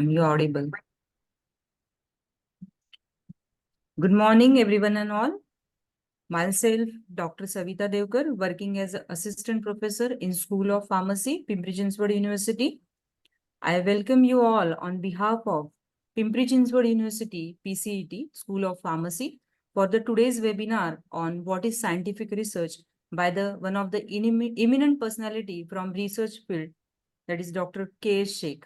You audible. Good morning, everyone and all. Myself, Dr. Savita Devkar, working as an assistant professor in School of Pharmacy, Pimpri-Chinchwad University. I welcome you all on behalf of Pimpri-Chinchwad University, PCET, School of Pharmacy, for the today's webinar on what is scientific research by the one of the eminent personality from research field, that is Dr. K. Shaikh.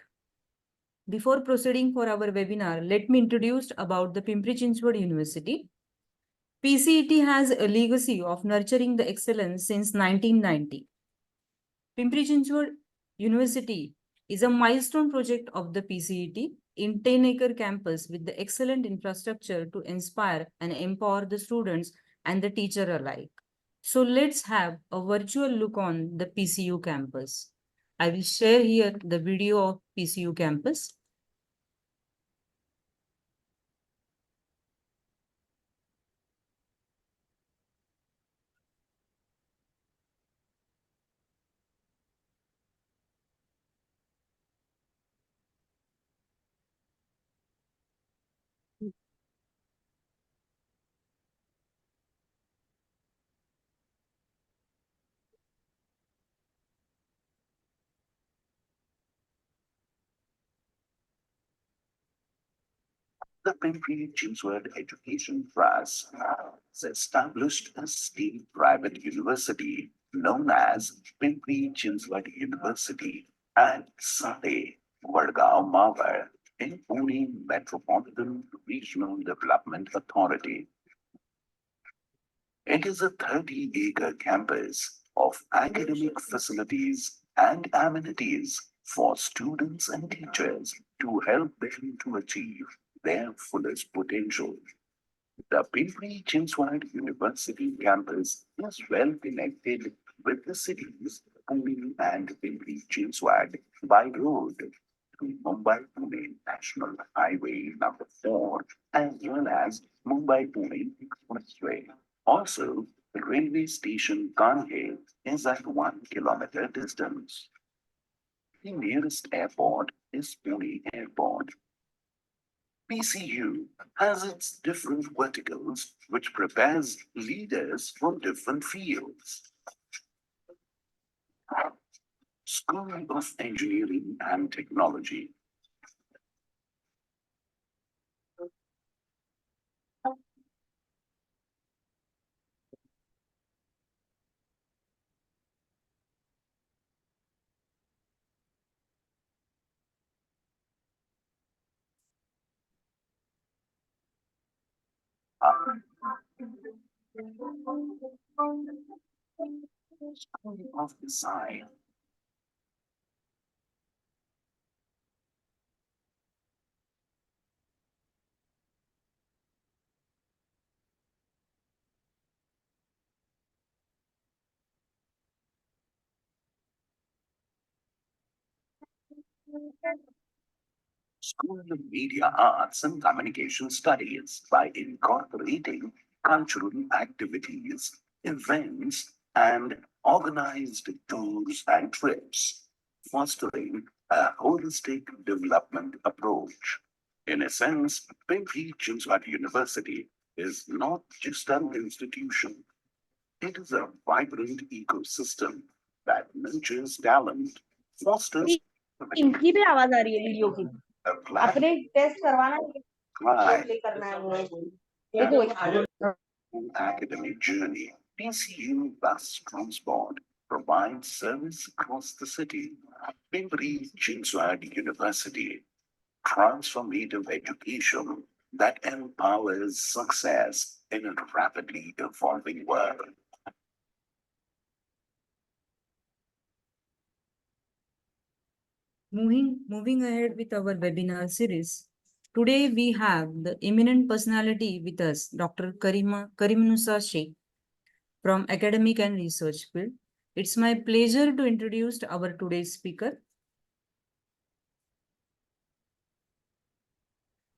Before proceeding for our webinar, let me introduce about the Pimpri-Chinchwad University. PCET has a legacy of nurturing the excellence since 1990. Pimpri-Chinchwad University is a milestone project of the PCET in 10-acre campus with the excellent infrastructure to inspire and empower the students and the teacher alike. So let's have a virtual look on the PCU campus. I will share here the video of PCU campus. The Pimpri-Chinchwad Education Trust has established a state-private university known as Pimpri-Chinchwad University at Sate, Vadgaon, Mawar, in Pune Metropolitan Regional Development Authority. It is a 30-acre campus of academic facilities and amenities for students and teachers to help them to achieve their fullest potential. The Pimpri-Chinchwad University campus is well connected with the cities Pune and Pimpri-Chinchwad by road to Mumbai-Pune National Highway number 4 as well as Mumbai-Pune Expressway. Also, the railway station Kanhe is at 1 kilometer distance. The nearest airport is Pune Airport. PCU has its different verticals which prepares leaders for different fields. School of Engineering and Technology. School of Design. School of Media Arts and Communication Studies by incorporating cultural activities, events, and organized tours and trips, fostering a holistic development approach. In a sense, Pimpri-Chinchwad University is not just an institution. It is a vibrant ecosystem that nurtures talent, fosters इनकी भी आवाज आ रही है video की अपने test करवाना play करना है academic journey. PCU Bus Transport provides service across the city. Pimpri-Chinchwad University, transformative education that empowers success in a rapidly evolving world. Moving ahead with our webinar series, today we have the eminent personality with us, Dr. Karimusa Shaikh from academic and research field. It's my pleasure to introduce our today's speaker.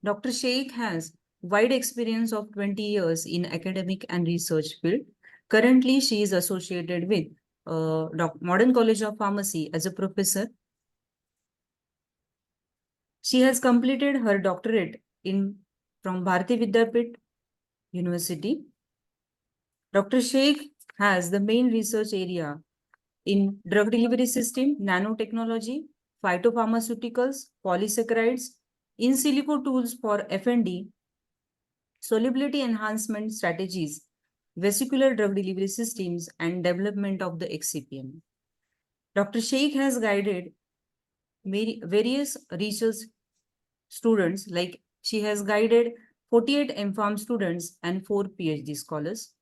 Dr. Shaikh has wide experience of 20 years in academic and research field. Currently, she is associated with Modern College of Pharmacy as a professor. She has completed her doctorate from Bharati Vidyapit University. Dr. Shaikh has the main research area in drug delivery system, nanotechnology, phytopharmaceuticals, polysaccharides, in silico tools for F&D, solubility enhancement strategies, vesicular drug delivery systems, and development of the XCPM. Dr. Shaikh has guided various research students, like she has guided 48 MPharm students and 4 PhD scholars.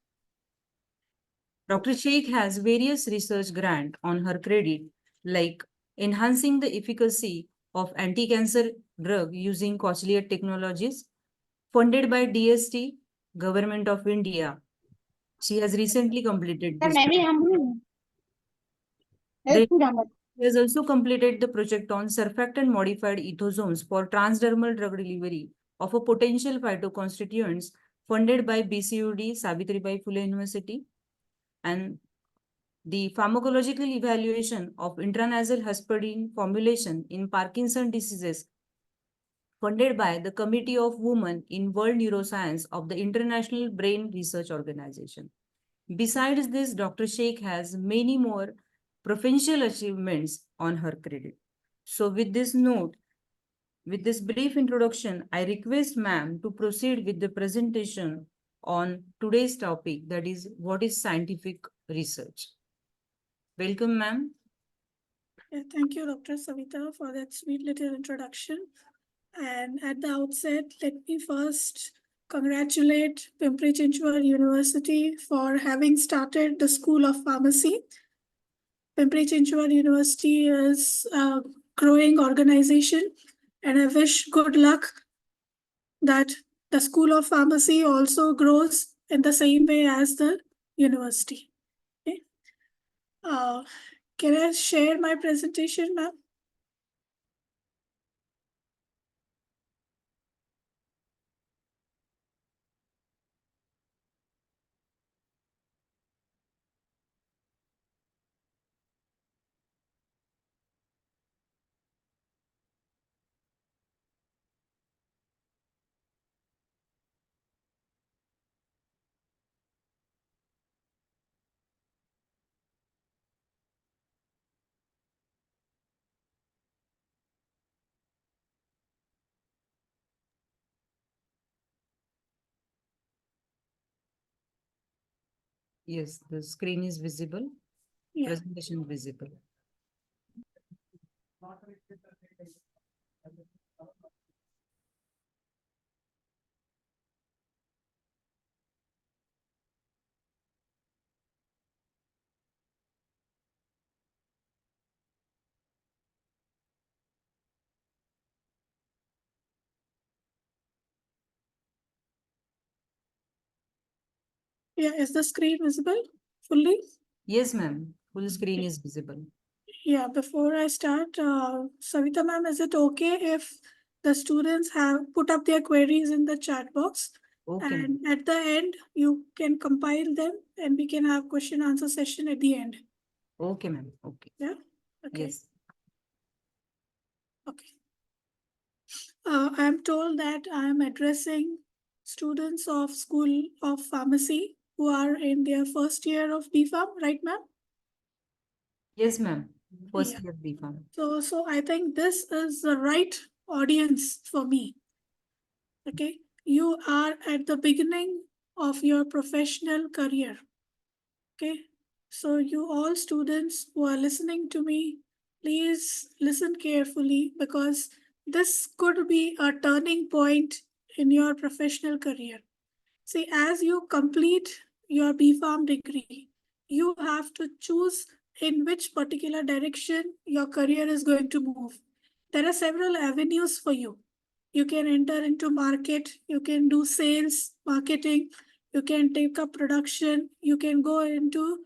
Dr. Shaikh has various research grants on her credit, like enhancing the efficacy of anti-cancer drug using cochlear technologies, funded by DST, Government of India. She has recently completed this. He has also completed the project on surfactant modified ethozones for transdermal drug delivery of a potential phytoconstituents, funded by BCUD, Savitribai Phule University, and the pharmacological evaluation of intranasal heparin formulation in Parkinson diseases, funded by the Committee of Women in World Neuroscience of the International Brain Research Organization. Besides this, Dr. Shaikh has many more provincial achievements on her credit. So with this note, with this brief introduction, I request ma'am to proceed with the presentation on today's topic, that is, what is scientific research. Welcome, ma'am. Yeah, thank you, Dr. Savita, for that sweet little introduction. And at the outset, let me first congratulate Pimpri-Chinchwad University for having started the School of Pharmacy. Pimpri-Chinchwad University is a growing organization, and I wish good luck that the School of Pharmacy also grows in the same way as the university. Okay. Can I share my presentation, ma'am? Yes, the screen is visible. Yeah. Presentation visible. Yeah, is the screen visible fully? Yes, ma'am. Full screen is visible. Yeah, before I start, Savita ma'am, is it okay if the students have put up their queries in the chat box? Okay. And at the end, you can compile them and we can have question answer session at the end. Okay, ma'am. Okay. Yeah? Okay. Yes. Okay. I am told that I am addressing students of School of Pharmacy who are in their first year of BPharm, right, ma'am? Yes, ma'am. First Yeah. year B.Pharm. So I think this is the right audience for me. Okay, you are at the beginning of your professional career. Okay, so you all students who are listening to me, please listen carefully because this could be a turning point in your professional career. See, as you complete your BPharm degree, you have to choose in which particular direction your career is going to move. There are several avenues for you. You can enter into market, you can do sales, marketing, you can take up production, you can go into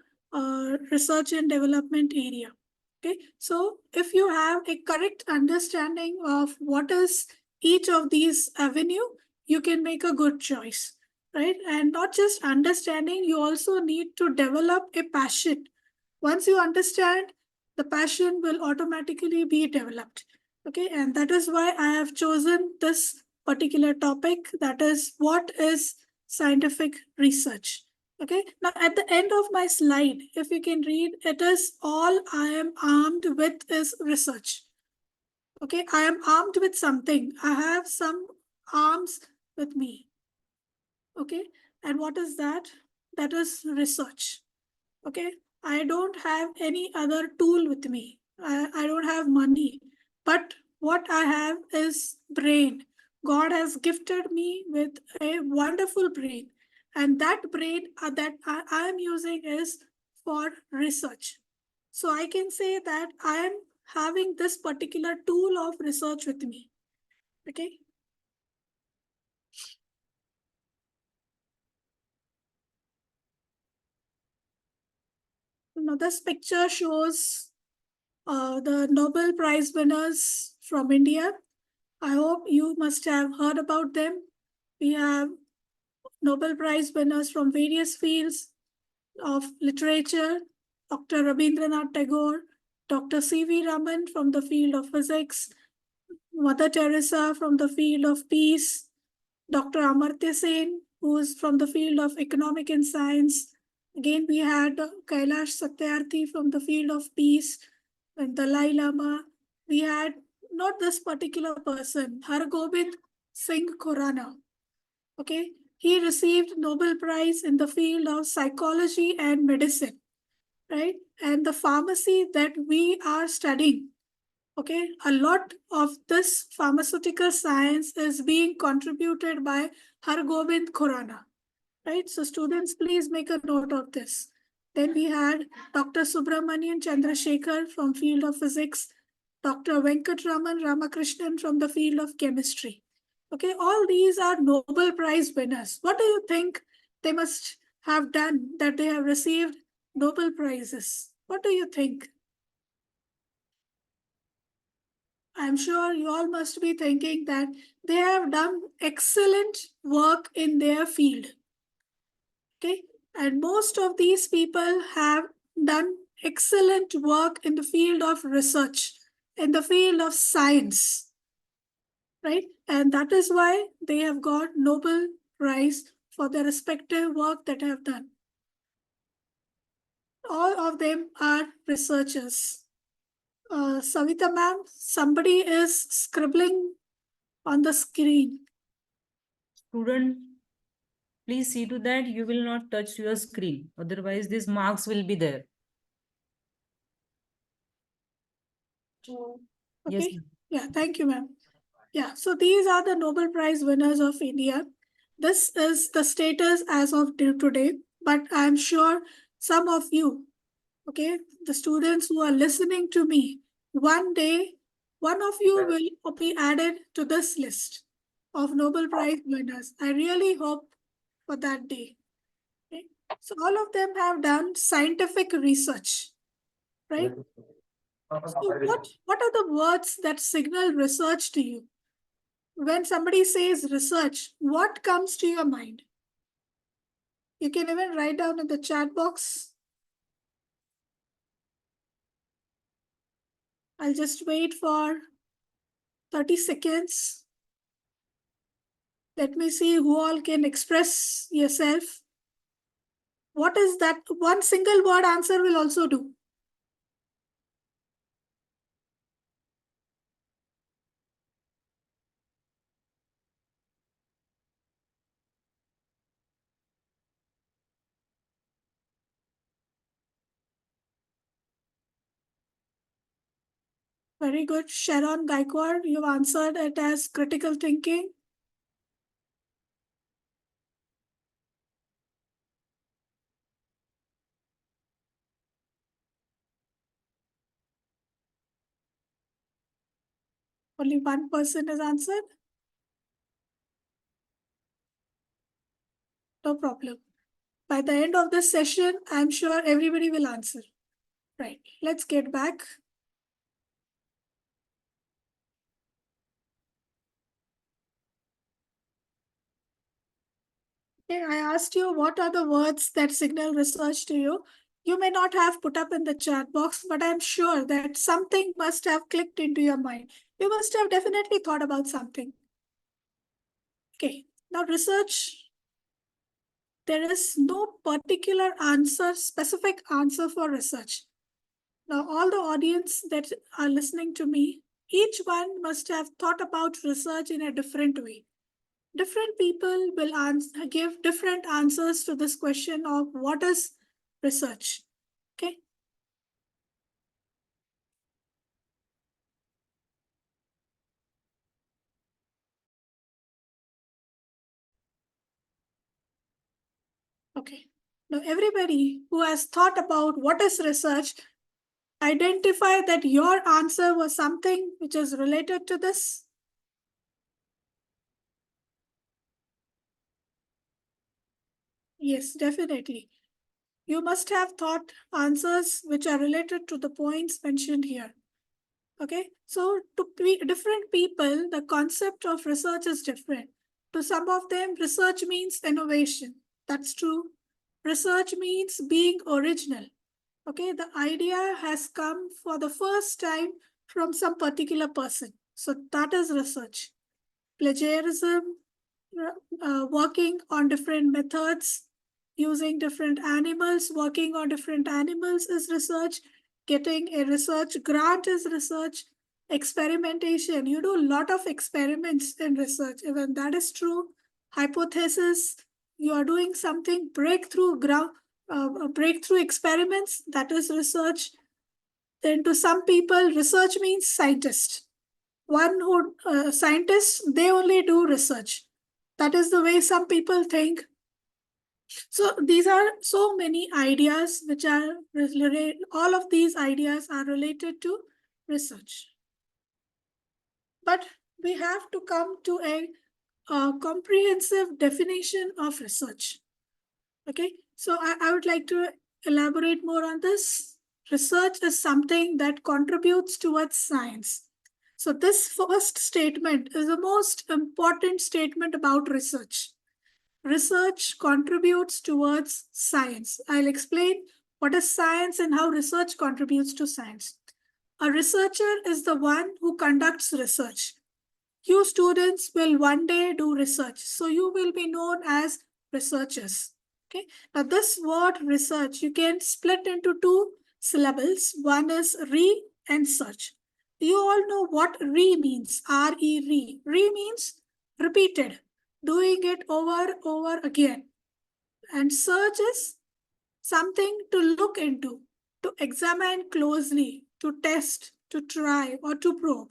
research and development area. Okay, so if you have a correct understanding of what is each of these avenue, you can make a good choice, right? And not just understanding, you also need to develop a passion. Once you understand, the passion will automatically be developed. Okay, and that is why I have chosen this particular topic, that is, what is scientific research? Okay, now at the end of my slide, if you can read, it is all I am armed with is research. Okay, I am armed with something. I have some arms with me. Okay, and what is that? That is research. Okay, I don't have any other tool with me. I don't have money, but what I have is brain. God has gifted me with a wonderful brain, and that brain that I am using is for research. So I can say that I am having this particular tool of research with me. Okay. Now this picture shows the Nobel Prize winners from India. I hope you must have heard about them. We have Nobel Prize winners from various fields of literature, Dr. Rabindranath Tagore, Dr. C.V. Raman from the field of physics, Mother Teresa from the field of peace, Dr. Amartya Sen, who is from the field of economic and science. Again, we had Kailash Satyarthi from the field of peace, and Dalai Lama. We had not this particular person, Hargobind Singh Khurana. Okay, he received Nobel Prize in the field of psychology and medicine, right? And the pharmacy that we are studying, okay, a lot of this pharmaceutical science is being contributed by Hargobind Khurana, right? So students, please make a note of this. Then we had Dr. Subramanian Chandrasekhar from field of physics, Dr. Venkatraman Ramakrishnan from the field of chemistry. Okay, all these are Nobel Prize winners. What do you think they must have done that they have received Nobel Prizes? What do you think? I'm sure you all must be thinking that they have done excellent work in their field. Okay, and most of these people have done excellent work in the field of research, in the field of science, right? And that is why they have got Nobel Prize for their respective work that they have done. All of them are researchers. Savita ma'am, somebody is scribbling on the screen. Student, please see to that you will not touch your screen. Otherwise, these marks will be there. Yes. Okay. Yeah, thank you, ma'am. Yeah, so these are the Nobel Prize winners of India. This is the status as of today, but I'm sure some of you, okay, the students who are listening to me, one day, one of you will be added to this list of Nobel Prize winners. I really hope for that day. Okay? So all of them have done scientific research, right? So what are the words that signal research to you? When somebody says research, what comes to your mind? You can even write down in the chat box. I'll just wait for 30 seconds. Let me see who all can express yourself. What is that? One single word answer will also do. Very good. Sharon Gaikwad, you answered it as critical thinking. Only one person has answered. No problem. By the end of this session, I'm sure everybody will answer. Right, let's get back. Okay, I asked you what are the words that signal research to you. You may not have put up in the chat box, but I'm sure that something must have clicked into your mind. You must have definitely thought about something. Okay, now research, there is no particular answer, specific answer for research. Now, all the audience that are listening to me, each one must have thought about research in a different way. Different people will give different answers to this question of what is research. Okay. Okay. Now, everybody who has thought about what is research, identify that your answer was something which is related to this. Yes, definitely. You must have thought answers which are related to the points mentioned here. Okay, so to different people, the concept of research is different. To some of them, research means innovation. That's true. Research means being original. Okay, the idea has come for the first time from some particular person. So that is research. Plagiarism, working on different methods, using different animals, working on different animals is research. Getting a research grant is research. Experimentation, you do a lot of experiments in research. Even that is true. Hypothesis, you are doing something, breakthrough experiments, that is research. Then to some people, research means scientist. Scientists, they only do research. That is the way some people think. So these are so many ideas which are related, all of these ideas are related to research. But we have to come to a comprehensive definition of research. Okay, so I would like to elaborate more on this. Research is something that contributes towards science. So this first statement is the most important statement about research. Research contributes towards science. I'll explain what is science and how research contributes to science. A researcher is the one who conducts research. You students will one day do research, so you will be known as researchers. Okay. Now this word research, you can split into two syllables. One is re and search. You all know what re means. R-E, re. Re means repeated, doing it over again. And search is something to look into, to examine closely, to test, to try, or to probe.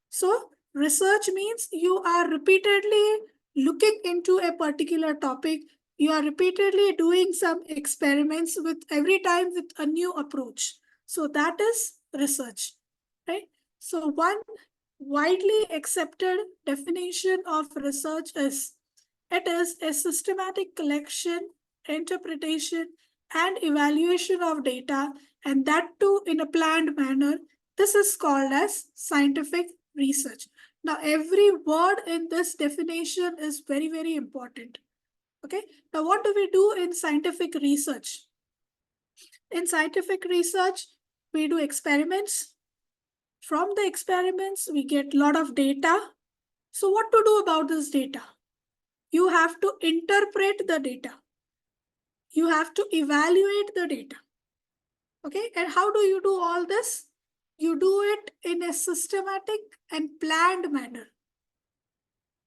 So research means you are repeatedly looking into a particular topic. You are repeatedly doing some experiments with every time with a new approach. So that is research, right? So one widely accepted definition of research is it is a systematic collection, interpretation, and evaluation of data, and that too in a planned manner. This is called as scientific research. Now, every word in this definition is very, very important. Okay. Now, what do we do in scientific research? In scientific research, we do experiments. From the experiments, we get a lot of data. So, what to do about this data? You have to interpret the data. You have to evaluate the data. Okay, and how do you do all this? You do it in a systematic and planned manner.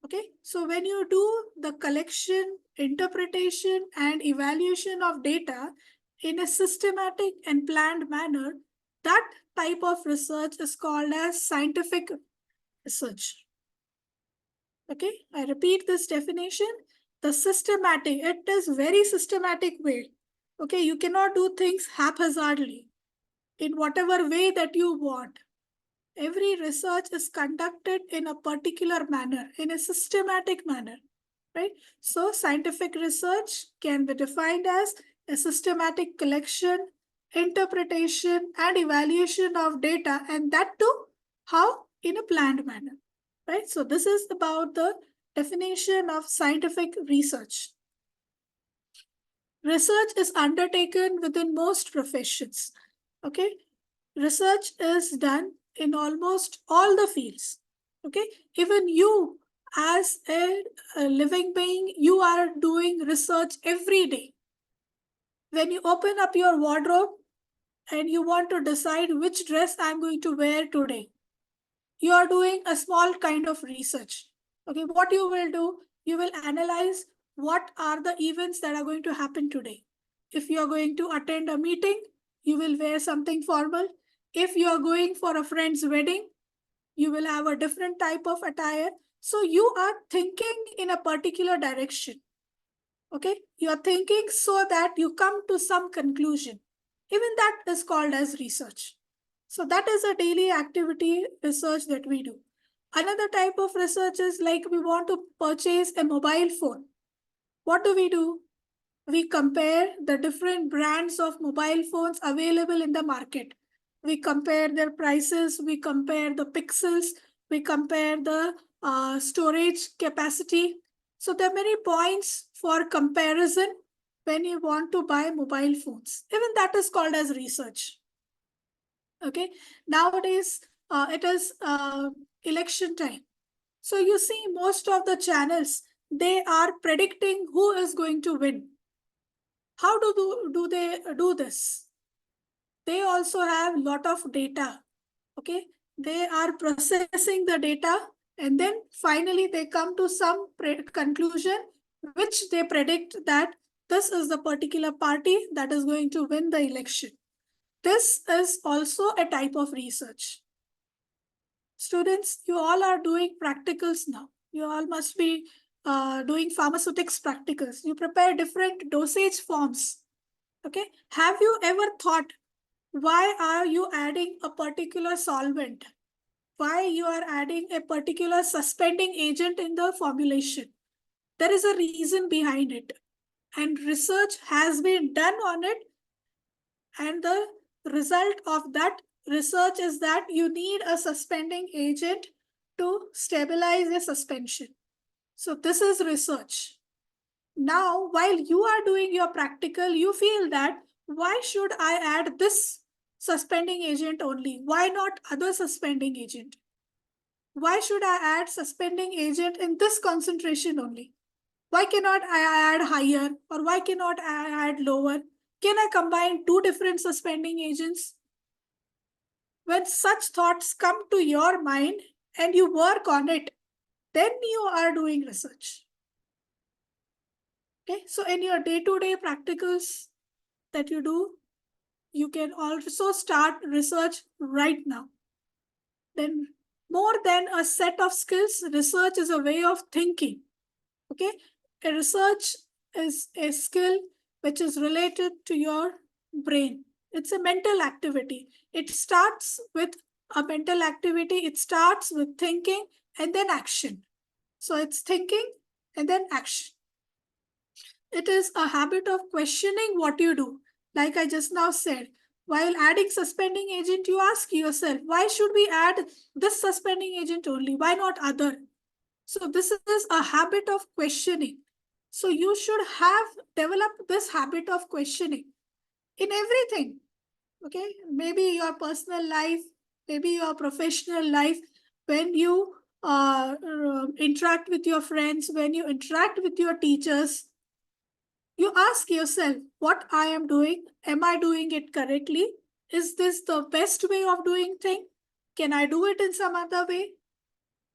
Okay, so when you do the collection, interpretation, and evaluation of data in a systematic and planned manner, that type of research is called as scientific research. Okay, I repeat this definition. The systematic, it is very systematic way. Okay, you cannot do things haphazardly in whatever way that you want. Every research is conducted in a particular manner, in a systematic manner, right? So scientific research can be defined as a systematic collection, interpretation, and evaluation of data, and that too, how? In a planned manner, right? So this is about the definition of scientific research. Research is undertaken within most professions, okay? Research is done in almost all the fields. Okay, even you as a living being, you are doing research every day. When you open up your wardrobe and you want to decide which dress I'm going to wear today, you are doing a small kind of research. Okay, what you will do, you will analyze what are the events that are going to happen today. If you are going to attend a meeting, you will wear something formal. If you are going for a friend's wedding, you will have a different type of attire. So you are thinking in a particular direction. Okay, you are thinking so that you come to some conclusion. Even that is called as research. So that is a daily activity research that we do. Another type of research is like we want to purchase a mobile phone. What do? We compare the different brands of mobile phones available in the market. We compare their prices, we compare the pixels, we compare the storage capacity. So there are many points for comparison when you want to buy mobile phones. Even that is called as research. Okay, nowadays it is election time. So you see most of the channels, they are predicting who is going to win. How do they do this? They also have a lot of data. Okay, they are processing the data and then finally they come to some conclusion which they predict that this is the particular party that is going to win the election. This is also a type of research. Students, you all are doing practicals now. You all must be doing pharmaceutics practicals. You prepare different dosage forms. Okay, have you ever thought why are you adding a particular solvent? Why you are adding a particular suspending agent in the formulation? There is a reason behind it, and research has been done on it, and the result of that research is that you need a suspending agent to stabilize a suspension. So this is research. Now, while you are doing your practical, you feel that why should I add this suspending agent only? Why not other suspending agent? Why should I add suspending agent in this concentration only? Why cannot I add higher, or why cannot I add lower? Can I combine two different suspending agents? When such thoughts come to your mind and you work on it, then you are doing research. Okay, so in your day-to-day practicals that you do, you can also start research right now. Then more than a set of skills, research is a way of thinking. Okay, a research is a skill which is related to your brain. It's a mental activity. It starts with a mental activity. It starts with thinking and then action. So it's thinking and then action. It is a habit of questioning what you do. Like I just now said, while adding suspending agent, you ask yourself, why should we add this suspending agent only? Why not other? So this is a habit of questioning. So you should have developed this habit of questioning in everything. Okay, maybe your personal life, maybe your professional life, when you interact with your friends, when you interact with your teachers, you ask yourself, what I am doing, am I doing it correctly? Is this the best way of doing thing? Can I do it in some other way?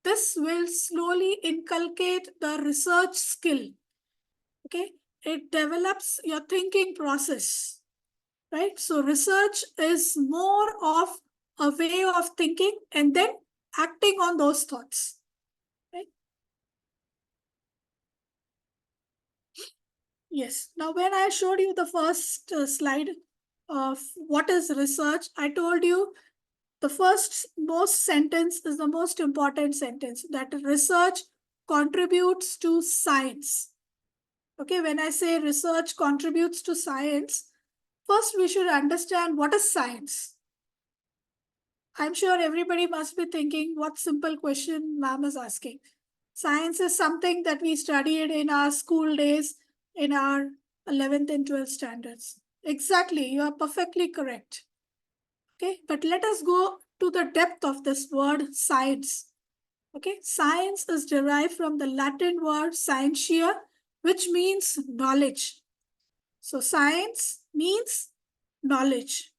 This will slowly inculcate the research skill. Okay, it develops your thinking process, right? So research is more of a way of thinking and then acting on those thoughts, right? Yes. Now, when I showed you the first slide of what is research, I told you the first most sentence is the most important sentence, that research contributes to science. Okay, when I say research contributes to science, first we should understand what is science. I'm sure everybody must be thinking what simple question ma'am is asking. Science is something that we studied in our school days, in our 11th and 12th standards. Exactly, you are perfectly correct. Okay, but let us go to the depth of this word science. Okay, science is derived from the Latin word scientia, which means knowledge. So science means knowledge.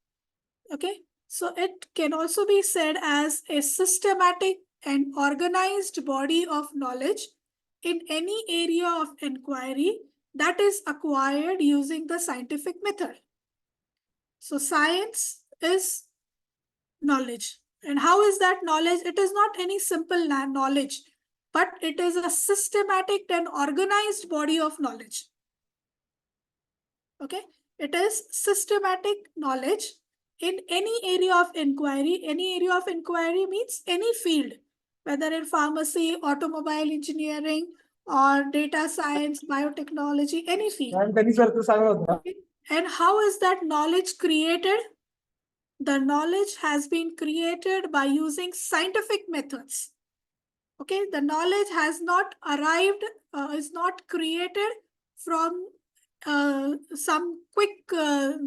Okay, so it can also be said as a systematic and organized body of knowledge in any area of inquiry that is acquired using the scientific method. So science is knowledge. And how is that knowledge? It is not any simple knowledge, but it is a systematic and organized body of knowledge. Okay, it is systematic knowledge in any area of inquiry. Any area of inquiry means any field, whether in pharmacy, automobile engineering, or data science, biotechnology, any field. Okay. And how is that knowledge created? The knowledge has been created by using scientific methods. Okay, the knowledge has not arrived, is not created from some quick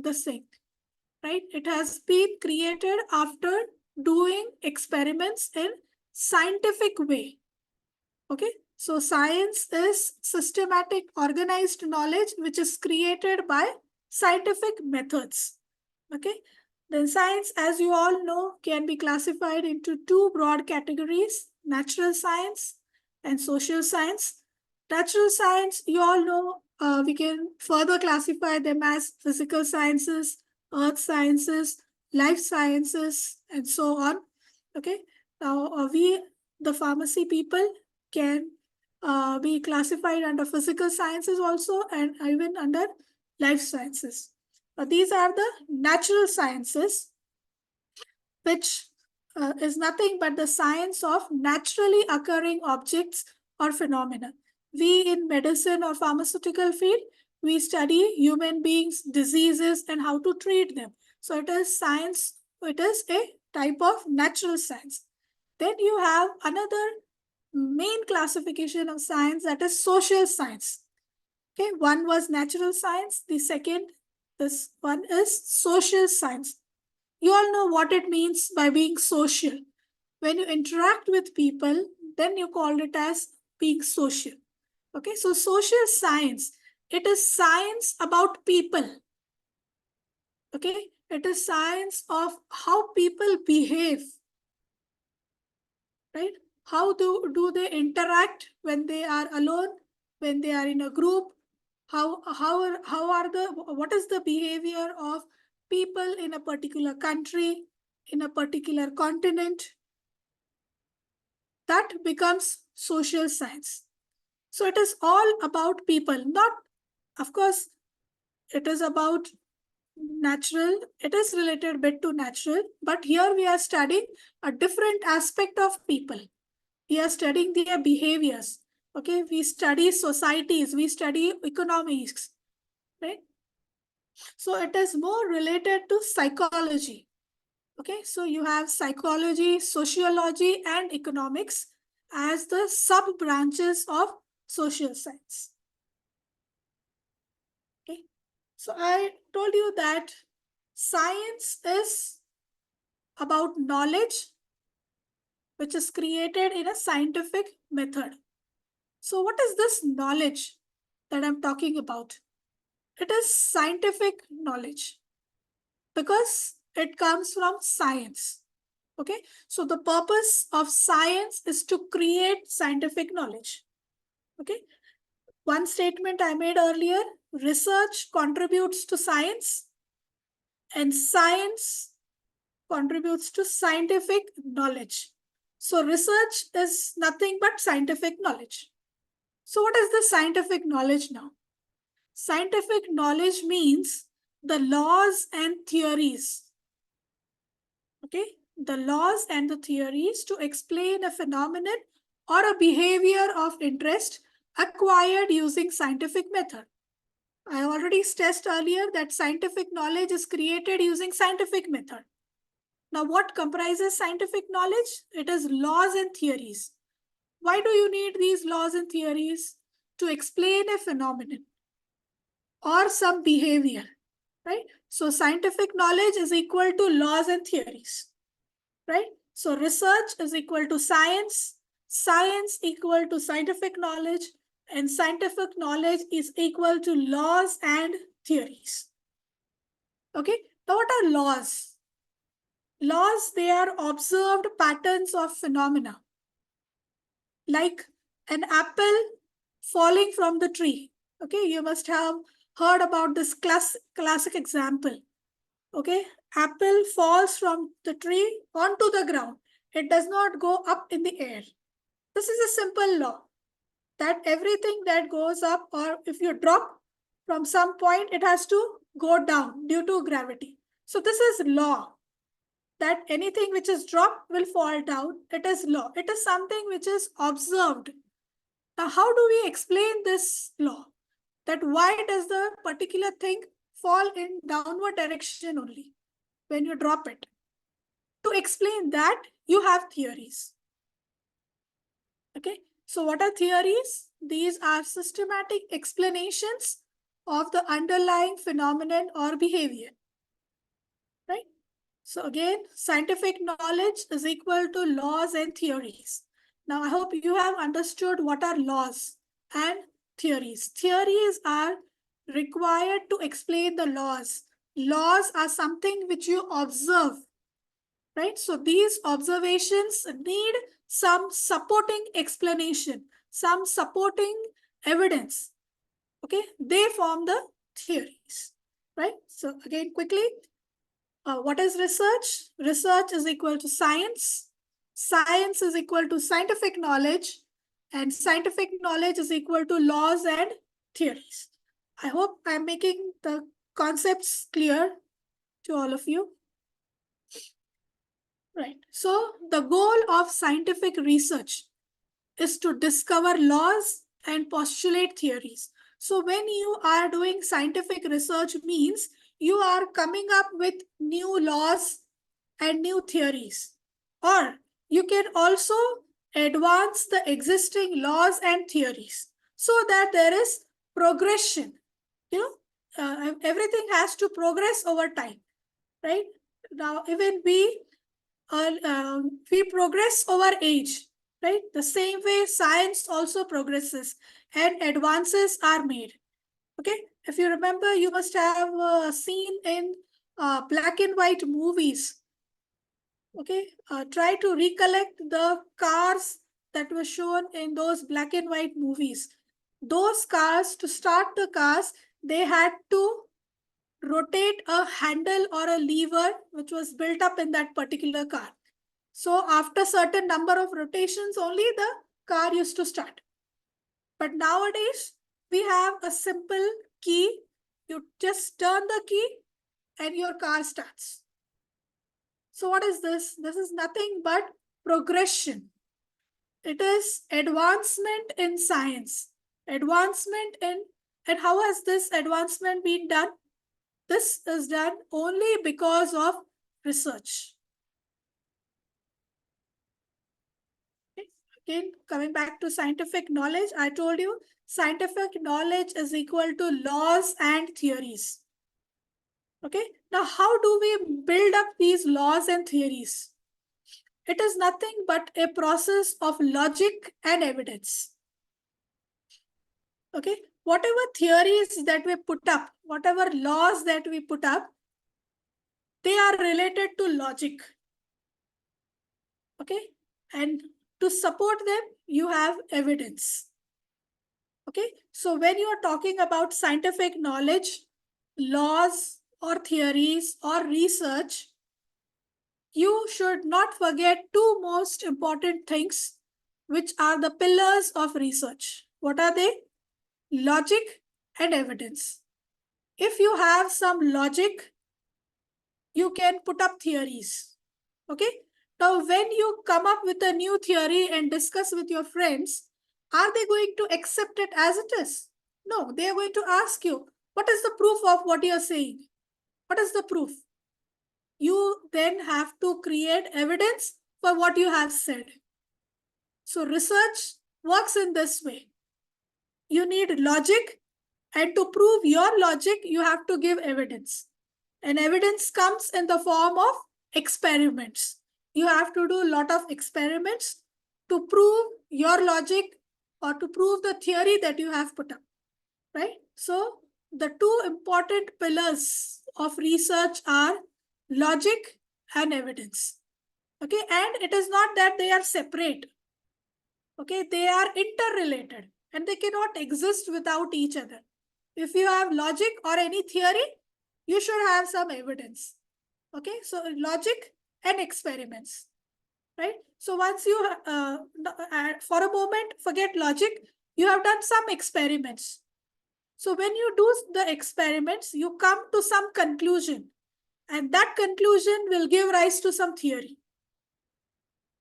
this thing, right? It has been created after doing experiments in scientific way. Okay, so science is systematic, organized knowledge which is created by scientific methods. Okay, then science, as you all know, can be classified into two broad categories: natural science and social science. Natural science, you all know, we can further classify them as physical sciences, earth sciences, life sciences, and so on. Okay, now we, the pharmacy people, can be classified under physical sciences also, and even under life sciences. These are the natural sciences, which is nothing but the science of naturally occurring objects or phenomena. We in medicine or pharmaceutical field, we study human beings, diseases, and how to treat them. So it is science, it is a type of natural science. Then you have another main classification of science, that is social science. Okay, one was natural science, the second, this one is social science. You all know what it means by being social. When you interact with people, then you call it as being social. Okay, so social science, it is science about people. Okay, it is science of how people behave, right? How do they interact when they are alone, when they are in a group? What is the behavior of people in a particular country, in a particular continent? That becomes social science. So it is all about people, not, of course, it is about natural, it is related a bit to natural, but here we are studying a different aspect of people. We are studying their behaviors. Okay, we study societies, we study economics, right? So it is more related to psychology. Okay, so you have psychology, sociology, and economics as the sub branches of social science. Okay, so I told you that science is about knowledge which is created in a scientific method. So what is this knowledge that I'm talking about? It is scientific knowledge because it comes from science. Okay, so the purpose of science is to create scientific knowledge. Okay, one statement I made earlier: research contributes to science and science contributes to scientific knowledge. So research is nothing but scientific knowledge. So what is the scientific knowledge now? Scientific knowledge means the laws and theories. Okay, the laws and the theories to explain a phenomenon or a behavior of interest acquired using scientific method. I already stressed earlier that scientific knowledge is created using scientific method. Now, what comprises scientific knowledge? It is laws and theories. Why do you need these laws and theories? To explain a phenomenon or some behavior, right? So scientific knowledge is equal to laws and theories, right? So research is equal to science, science equal to scientific knowledge, and scientific knowledge is equal to laws and theories. Okay, now what are laws? Laws, they are observed patterns of phenomena, like an apple falling from the tree. Okay, you must have heard about this classic example. Okay, apple falls from the tree onto the ground. It does not go up in the air. This is a simple law that everything that goes up, or if you drop from some point, it has to go down due to gravity. So this is law, that anything which is dropped will fall down. It is law. It is something which is observed. Now, how do we explain this law? That why does the particular thing fall in downward direction only when you drop it? To explain that, you have theories. Okay, so what are theories? These are systematic explanations of the underlying phenomenon or behavior, right? So again, scientific knowledge is equal to laws and theories. Now, I hope you have understood what are laws and theories. Theories are required to explain the laws. Laws are something which you observe, right? So these observations need some supporting explanation, some supporting evidence. Okay, they form the theories, right? So again, quickly, what is research? Research is equal to science. Science is equal to scientific knowledge, and scientific knowledge is equal to laws and theories. I hope I'm making the concepts clear to all of you. Right. So the goal of scientific research is to discover laws and postulate theories. So when you are doing scientific research means you are coming up with new laws and new theories. Or you can also advance the existing laws and theories so that there is progression. You know, everything has to progress over time, right? Now, even we progress over age, right? The same way science also progresses and advances are made. Okay, if you remember, you must have seen in black and white movies. Okay, try to recollect the cars that were shown in those black and white movies. Those cars, to start the cars, they had to rotate a handle or a lever which was built up in that particular car. So after certain number of rotations, only the car used to start. But nowadays, we have a simple key. You just turn the key and your car starts. So what is this? This is nothing but progression. It is advancement in science. Advancement in, and how has this advancement been done? This is done only because of research. Again, coming back to scientific knowledge, I told you scientific knowledge is equal to laws and theories. Okay, now how do we build up these laws and theories? It is nothing but a process of logic and evidence. Okay, whatever theories that we put up, whatever laws that we put up, they are related to logic. Okay, and to support them, you have evidence. Okay, so when you are talking about scientific knowledge, laws or theories or research, you should not forget two most important things, which are the pillars of research. What are they? Logic and evidence. If you have some logic, you can put up theories. Okay, now when you come up with a new theory and discuss with your friends, are they going to accept it as it is? No, they are going to ask you, what is the proof of what you are saying? What is the proof? You then have to create evidence for what you have said. So research works in this way. You need logic, and to prove your logic, you have to give evidence. And evidence comes in the form of experiments. You have to do a lot of experiments to prove your logic or to prove the theory that you have put up, right? So the two important pillars of research are logic and evidence. Okay, and it is not that they are separate. Okay, they are interrelated and they cannot exist without each other. If you have logic or any theory, you should have some evidence. Okay, so logic and experiments, right? So once you, for a moment, forget logic, you have done some experiments. So when you do the experiments, you come to some conclusion, and that conclusion will give rise to some theory,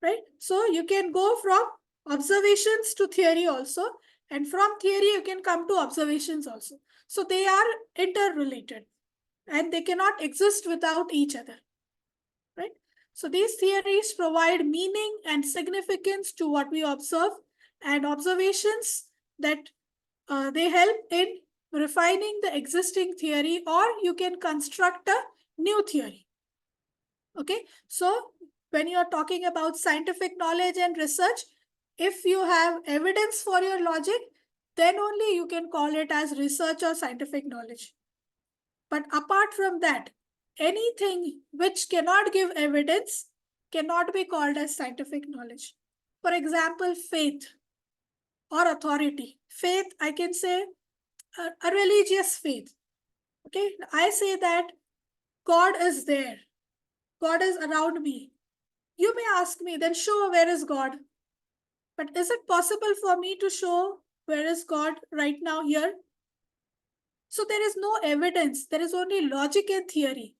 right? So you can go from observations to theory also, and from theory you can come to observations also. So they are interrelated and they cannot exist without each other, right? So these theories provide meaning and significance to what we observe, and observations that they help in refining the existing theory, or you can construct a new theory. Okay, so when you are talking about scientific knowledge and research, if you have evidence for your logic, then only you can call it as research or scientific knowledge. But apart from that, anything which cannot give evidence cannot be called as scientific knowledge. For example, faith or authority. Faith, I can say a religious faith. Okay, I say that God is there. God is around me. You may ask me, then show where is God. But is it possible for me to show where is God right now here? So there is no evidence. There is only logic and theory.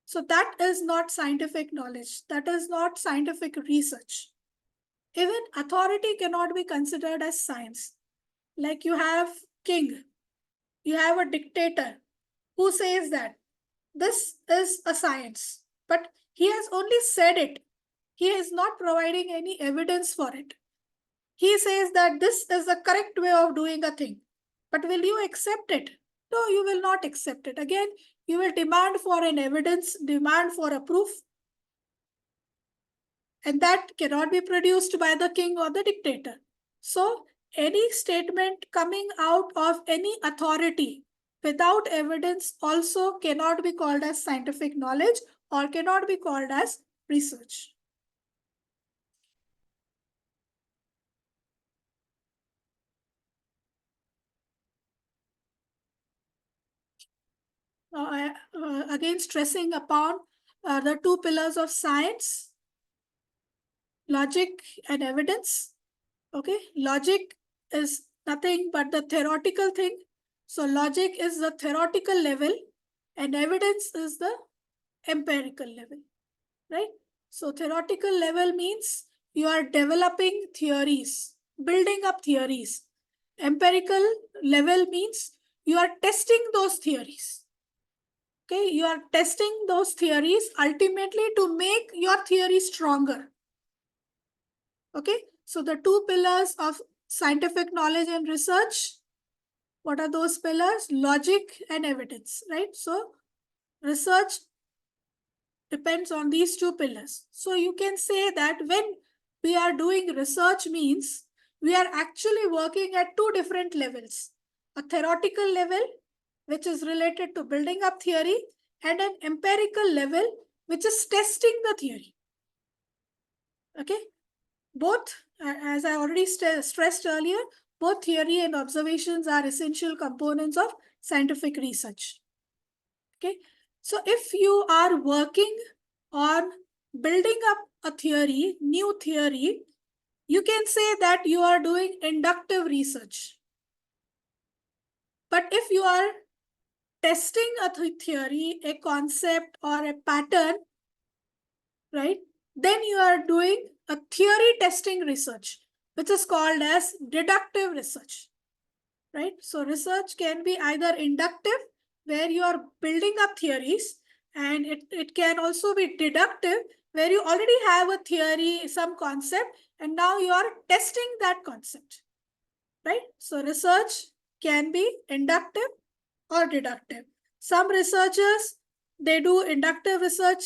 So that is not scientific knowledge. That is not scientific research. Even authority cannot be considered as science. Like you have king, you have a dictator who says that this is a science, but he has only said it. He is not providing any evidence for it. He says that this is the correct way of doing a thing, but will you accept it? No, you will not accept it. Again, you will demand for an evidence, demand for a proof, and that cannot be produced by the king or the dictator. So any statement coming out of any authority without evidence also cannot be called as scientific knowledge or cannot be called as research. Again, stressing upon the two pillars of science, logic and evidence. Okay, logic is nothing but the theoretical thing. So logic is the theoretical level and evidence is the empirical level, right? So theoretical level means you are developing theories, building up theories. Empirical level means you are testing those theories. Okay, you are testing those theories ultimately to make your theory stronger. Okay, so the two pillars of scientific knowledge and research, what are those pillars? Logic and evidence, right? So research depends on these two pillars. So you can say that when we are doing research means we are actually working at two different levels. A theoretical level, which is related to building up theory, and an empirical level, which is testing the theory. Okay, both, as I already stressed earlier, both theory and observations are essential components of scientific research. Okay, so if you are working on building up a theory, new theory, you can say that you are doing inductive research. But if you are testing a theory, a concept, or a pattern, right, then you are doing a theory testing research, which is called as deductive research, right? So research can be either inductive, where you are building up theories, and it can also be deductive, where you already have a theory, some concept, and now you are testing that concept, right? So research can be inductive or deductive. Some researchers, they do inductive research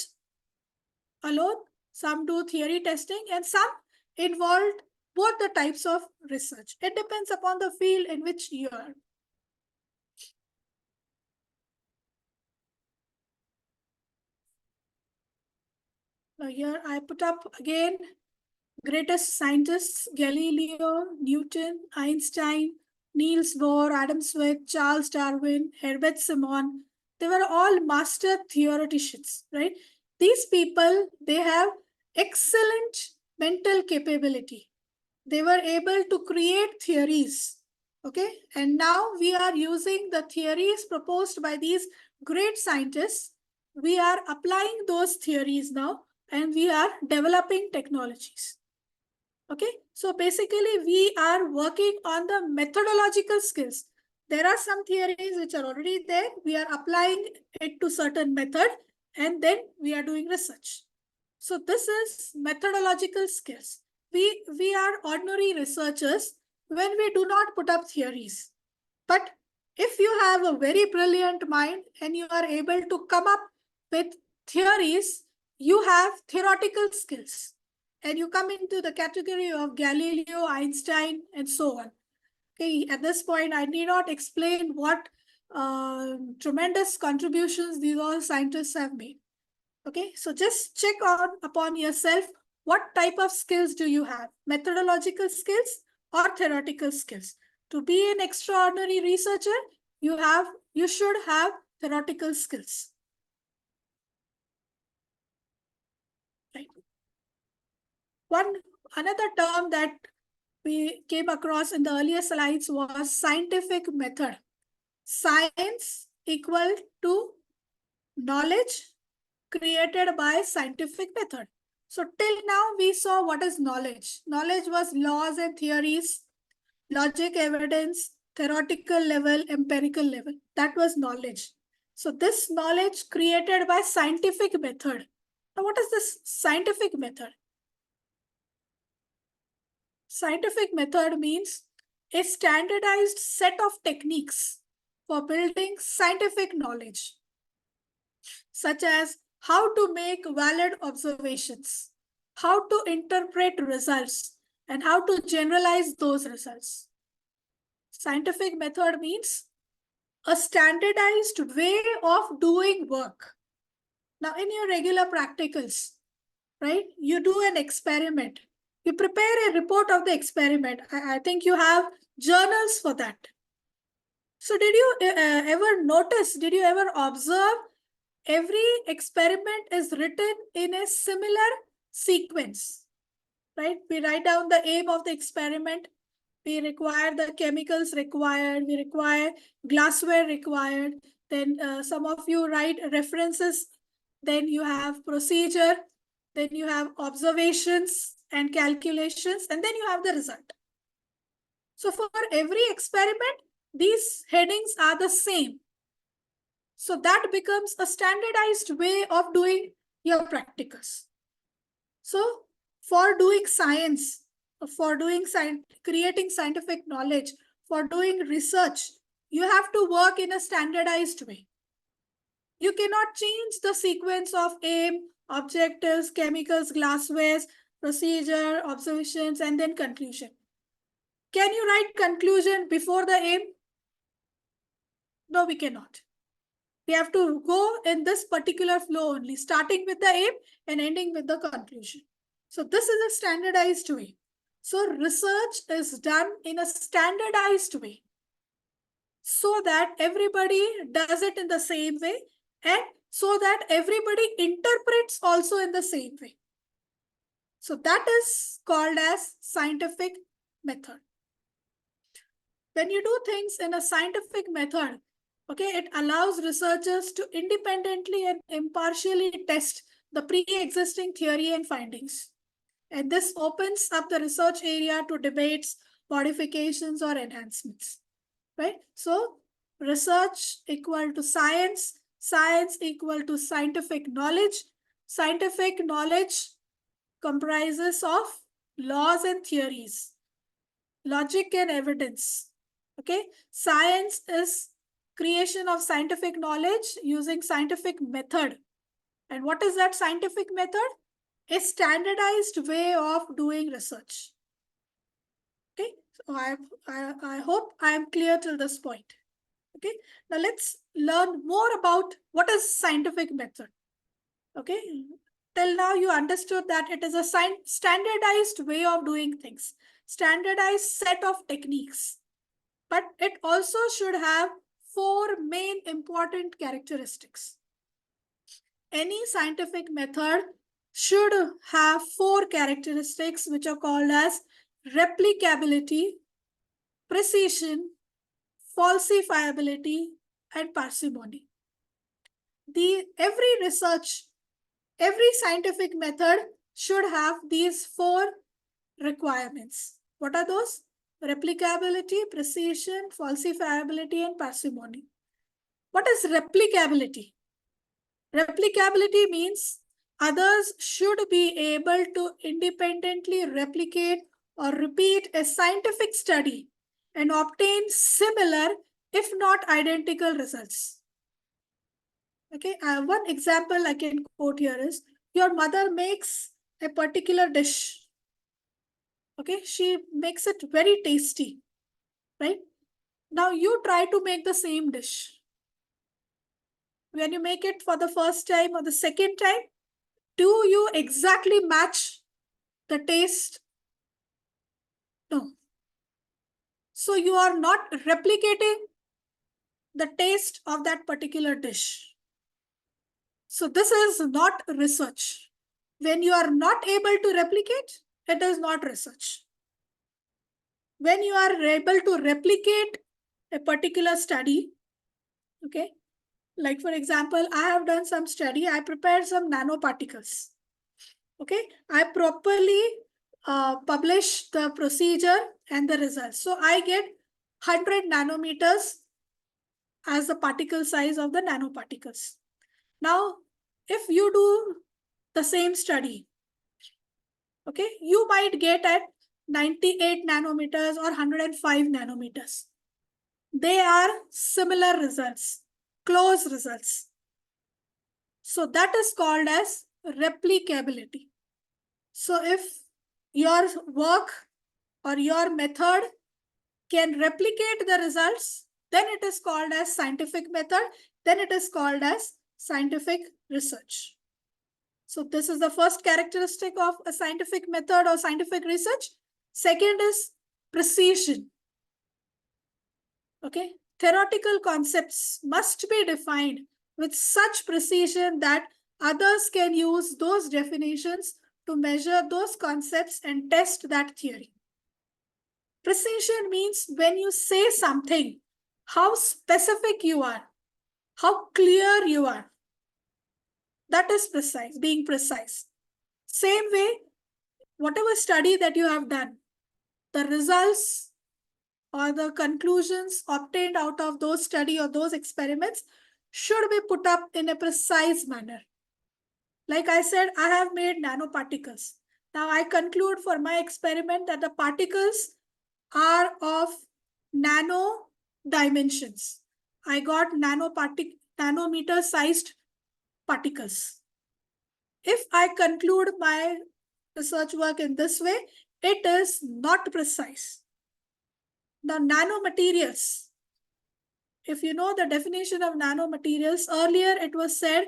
alone, some do theory testing, and some involved both the types of research. It depends upon the field in which you are. Now here I put up again greatest scientists: Galileo, Newton, Einstein, Niels Bohr, Adam Smith, Charles Darwin, Herbert Simon. They were all master theoreticians, right? These people, they have excellent mental capability. They were able to create theories, okay? And now we are using the theories proposed by these great scientists. We are applying those theories now, and we are developing technologies. Okay, so basically we are working on the methodological skills. There are some theories which are already there. We are applying it to certain method, and then we are doing research. So this is methodological skills. We are ordinary researchers when we do not put up theories. But if you have a very brilliant mind and you are able to come up with theories, you have theoretical skills. And you come into the category of Galileo, Einstein, and so on. Okay, at this point, I need not explain what tremendous contributions these all scientists have made. Okay, so just check upon yourself, what type of skills do you have? Methodological skills or theoretical skills? To be an extraordinary researcher, you should have theoretical skills. Right. Another term that we came across in the earlier slides was scientific method. Science equal to knowledge created by scientific method. So till now we saw what is knowledge. Knowledge was laws and theories, logic, evidence, theoretical level, empirical level. That was knowledge. So this knowledge created by scientific method. Now what is this scientific method? Scientific method means a standardized set of techniques for building scientific knowledge, such as how to make valid observations, how to interpret results, and how to generalize those results. Scientific method means a standardized way of doing work. Now, in your regular practicals, right, you do an experiment. You prepare a report of the experiment. I think you have journals for that. So did you ever notice, did you ever observe every experiment is written in a similar sequence, right? We write down the aim of the experiment. We require the chemicals required. We require glassware required. Then some of you write references. Then you have procedure. Then you have observations and calculations. And then you have the result. So for every experiment, these headings are the same. So that becomes a standardized way of doing your practicals. So for doing science, for doing creating scientific knowledge, for doing research, you have to work in a standardized way. You cannot change the sequence of aim, objectives, chemicals, glasswares, procedure, observations, and then conclusion. Can you write conclusion before the aim? No, we cannot. We have to go in this particular flow only, starting with the aim and ending with the conclusion. So this is a standardized way. So research is done in a standardized way so that everybody does it in the same way and so that everybody interprets also in the same way. So that is called as scientific method. When you do things in a scientific method, okay, it allows researchers to independently and impartially test the pre-existing theory and findings. And this opens up the research area to debates, modifications, or enhancements, right? So research equal to science, science equal to scientific knowledge. Scientific knowledge comprises of laws and theories, logic and evidence, okay? Science is creation of scientific knowledge using scientific method. And what is that scientific method? a standardized way of doing research. Okay, so I hope I am clear till this point. Okay, now let's learn more about what is scientific method. Okay, till now you understood that it is a standardized way of doing things, standardized set of techniques, but it also should have 4 main important characteristics. Any scientific method should have 4 characteristics which are called as replicability, precision, falsifiability, and parsimony. Every scientific method should have these 4 requirements. What are those? Replicability, precision, falsifiability, and parsimony. What is replicability? Replicability means others should be able to independently replicate or repeat a scientific study and obtain similar, if not identical, results. Okay, one example I can quote here is, your mother makes a particular dish. Okay, she makes it very tasty, right? Now you try to make the same dish. When you make it for the first time or the second time, do you exactly match the taste? No. So you are not replicating the taste of that particular dish. So this is not research. When you are not able to replicate, it is not research. When you are able to replicate a particular study, okay, like for example, I have done some study, I prepared some nanoparticles. Okay, I properly publish the procedure and the results. So I get 100 nanometers as the particle size of the nanoparticles. Now, if you do the same study, okay, you might get at 98 nanometers or 105 nanometers. They are similar results, close results. So that is called as replicability. So if your work or your method can replicate the results, then it is called as scientific method, then it is called as scientific research. So this is the first characteristic of a scientific method or scientific research. Second is precision. Okay, theoretical concepts must be defined with such precision that others can use those definitions to measure those concepts and test that theory. Precision means when you say something, how specific you are, how clear you are. That is precise, being precise. Same way, whatever study that you have done, the results or the conclusions obtained out of those study or those experiments should be put up in a precise manner. Like I said, I have made nanoparticles. Now I conclude for my experiment that the particles are of nano dimensions. I got nanometer sized particles. If I conclude my research work in this way, it is not precise. Now, nanomaterials. If you know the definition of nanomaterials, earlier it was said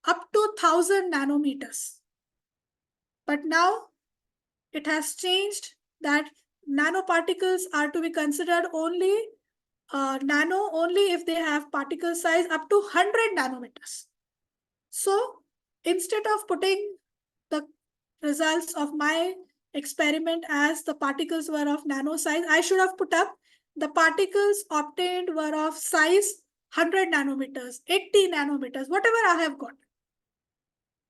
up to 1000 nanometers. But now it has changed that nanoparticles are to be considered only nano only if they have particle size up to 100 nanometers. So instead of putting the results of my experiment as the particles were of nano size, I should have put up the particles obtained were of size 100 nanometers, 80 nanometers, whatever I have got.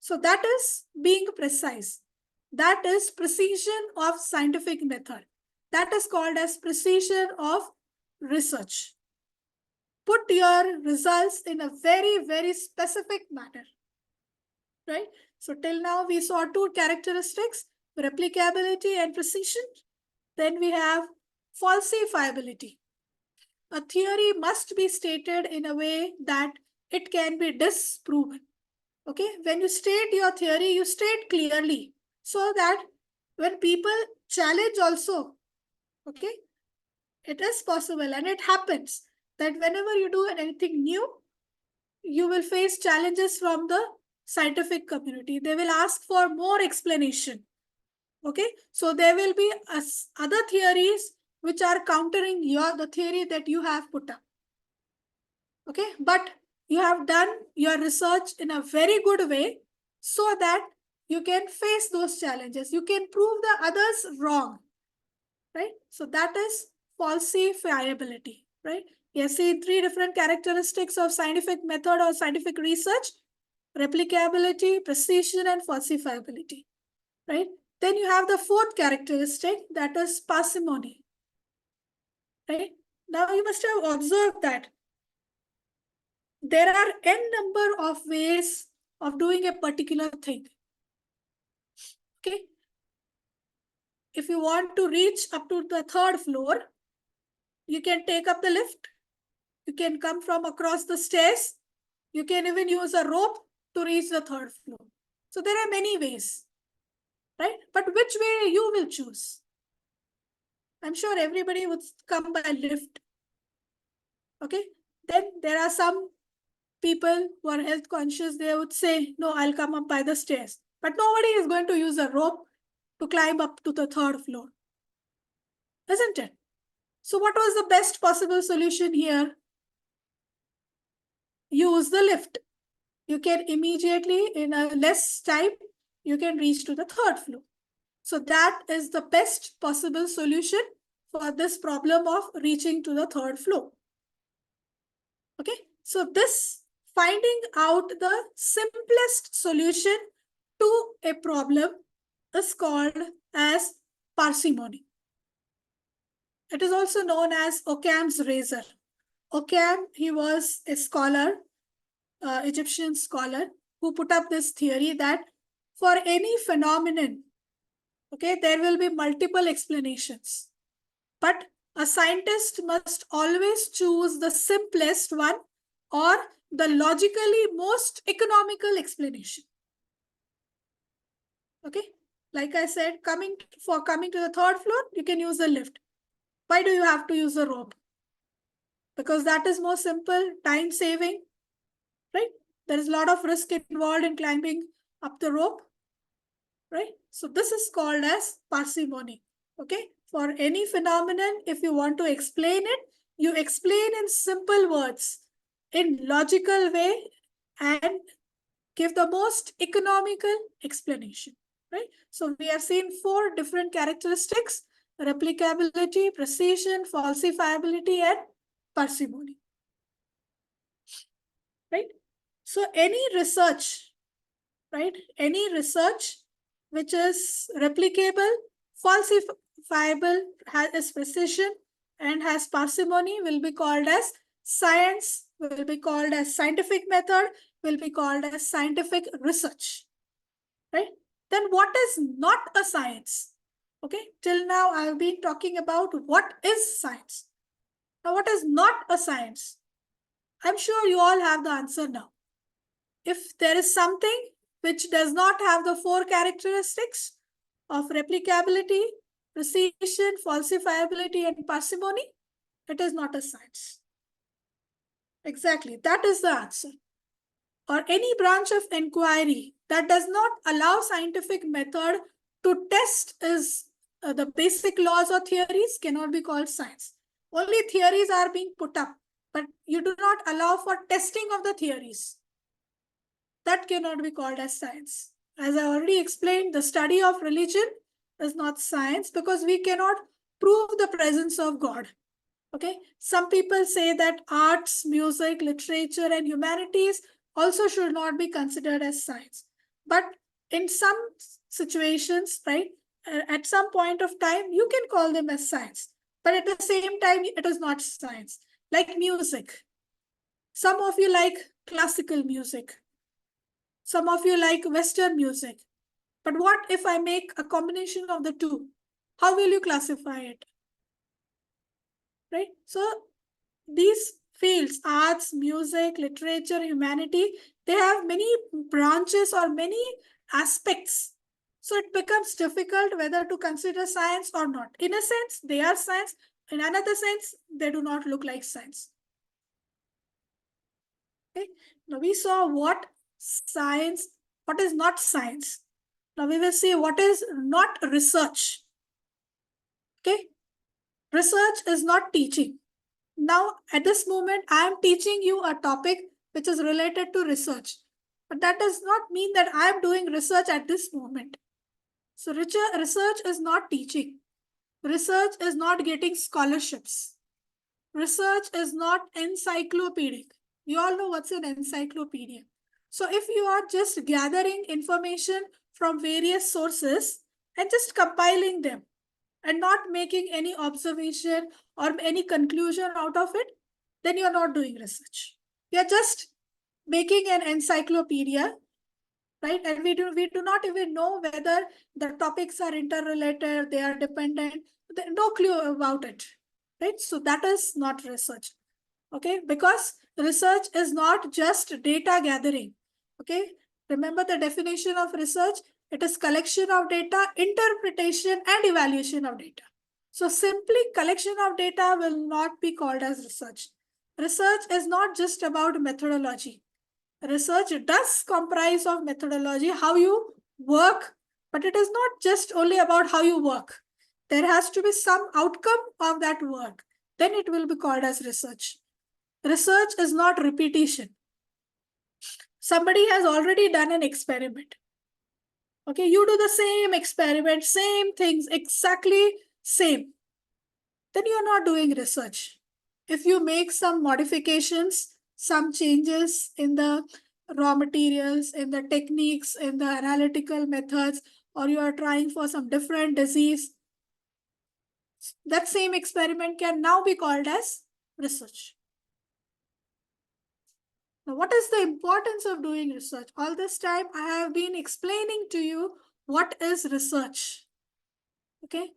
So that is being precise. That is precision of scientific method. That is called as precision of research. Put your results in a very, very specific manner, right? So till now we saw 2 characteristics, replicability and precision. Then we have falsifiability. A theory must be stated in a way that it can be disproven. Okay, when you state your theory, you state clearly so that when people challenge also, okay, it is possible and it happens that whenever you do anything new, you will face challenges from the scientific community. They will ask for more explanation. Okay, so there will be other theories which are countering the theory that you have put up. Okay, but you have done your research in a very good way so that you can face those challenges. You can prove the others wrong, right? So that is falsifiability, right? You have seen 3 different characteristics of scientific method or scientific research: replicability, precision, and falsifiability, right? Then you have the 4th characteristic, that is parsimony, right? Now you must have observed that there are n number of ways of doing a particular thing. Okay. If you want to reach up to the 3rd floor, you can take up the lift. You can come from across the stairs. You can even use a rope to reach the 3rd floor. So there are many ways, right? But which way you will choose? I'm sure everybody would come by lift. Okay. Then there are some people who are health conscious. They would say, no, I'll come up by the stairs. But nobody is going to use a rope to climb up to the 3rd floor, isn't it? So what was the best possible solution here? Use the lift. You can immediately, in a less time, you can reach to the 3rd floor. So that is the best possible solution for this problem of reaching to the 3rd floor. Okay, so this finding out the simplest solution to a problem is called as parsimony. It is also known as Occam's razor. Occam, he was a scholar, Egyptian scholar, who put up this theory that for any phenomenon, okay, there will be multiple explanations. But a scientist must always choose the simplest one or the logically most economical explanation. Okay, like I said, coming to the 3rd floor, you can use the lift. Why do you have to use a rope? Because that is more simple, time saving, right? There is a lot of risk involved in climbing up the rope, right? So this is called as parsimony. Okay, for any phenomenon, if you want to explain it, you explain in simple words, in logical way, and give the most economical explanation, right? So we have seen 4 different characteristics: replicability, precision, falsifiability, and parsimony, right? So any research, right? Any research which is replicable, falsifiable, has precision, and has parsimony will be called as science, will be called as scientific method, will be called as scientific research, right? Then what is not a science? Okay, till now I've been talking about what is science. Now what is not a science? I'm sure you all have the answer now. If there is something which does not have the 4 characteristics of replicability, precision, falsifiability, and parsimony, it is not a science. Exactly, that is the answer. Or any branch of inquiry that does not allow scientific method to test is the basic laws or theories cannot be called science. Only theories are being put up, but you do not allow for testing of the theories. That cannot be called as science. As I already explained, the study of religion is not science because we cannot prove the presence of God. Okay, some people say that arts, music, literature, and humanities also should not be considered as science. But in some situations, right, at some point of time, you can call them as science. But at the same time, it is not science. Like music. Some of you like classical music. Some of you like Western music. But what if I make a combination of the two? How will you classify it? Right? So these fields, arts, music, literature, humanity, they have many branches or many aspects. So it becomes difficult whether to consider science or not. In a sense, they are science. In another sense, they do not look like science. Okay. Now we saw what is not science. Now we will see what is not research. Okay. Research is not teaching. Now, at this moment, I am teaching you a topic which is related to research. But that does not mean that I am doing research at this moment. So research is not teaching. Research is not getting scholarships. Research is not encyclopedic. You all know what's an encyclopedia. So if you are just gathering information from various sources and just compiling them and not making any observation or any conclusion out of it, then you're not doing research. You're just making an encyclopedia, right? And we do not even know whether the topics are interrelated, they are dependent, no clue about it, right? So that is not research, okay? Because research is not just data gathering, okay? Remember the definition of research. It is collection of data, interpretation, and evaluation of data. So simply collection of data will not be called as research. Research is not just about methodology. Research does comprise of methodology, how you work, but it is not just only about how you work. There has to be some outcome of that work. Then it will be called as research. Research is not repetition. Somebody has already done an experiment. Okay, you do the same experiment, same things, exactly same. Then you're not doing research. If you make some modifications, some changes in the raw materials, in the techniques, in the analytical methods, or you are trying for some different disease, that same experiment can now be called as research. Now, what is the importance of doing research? All this time, I have been explaining to you what is research. Okay.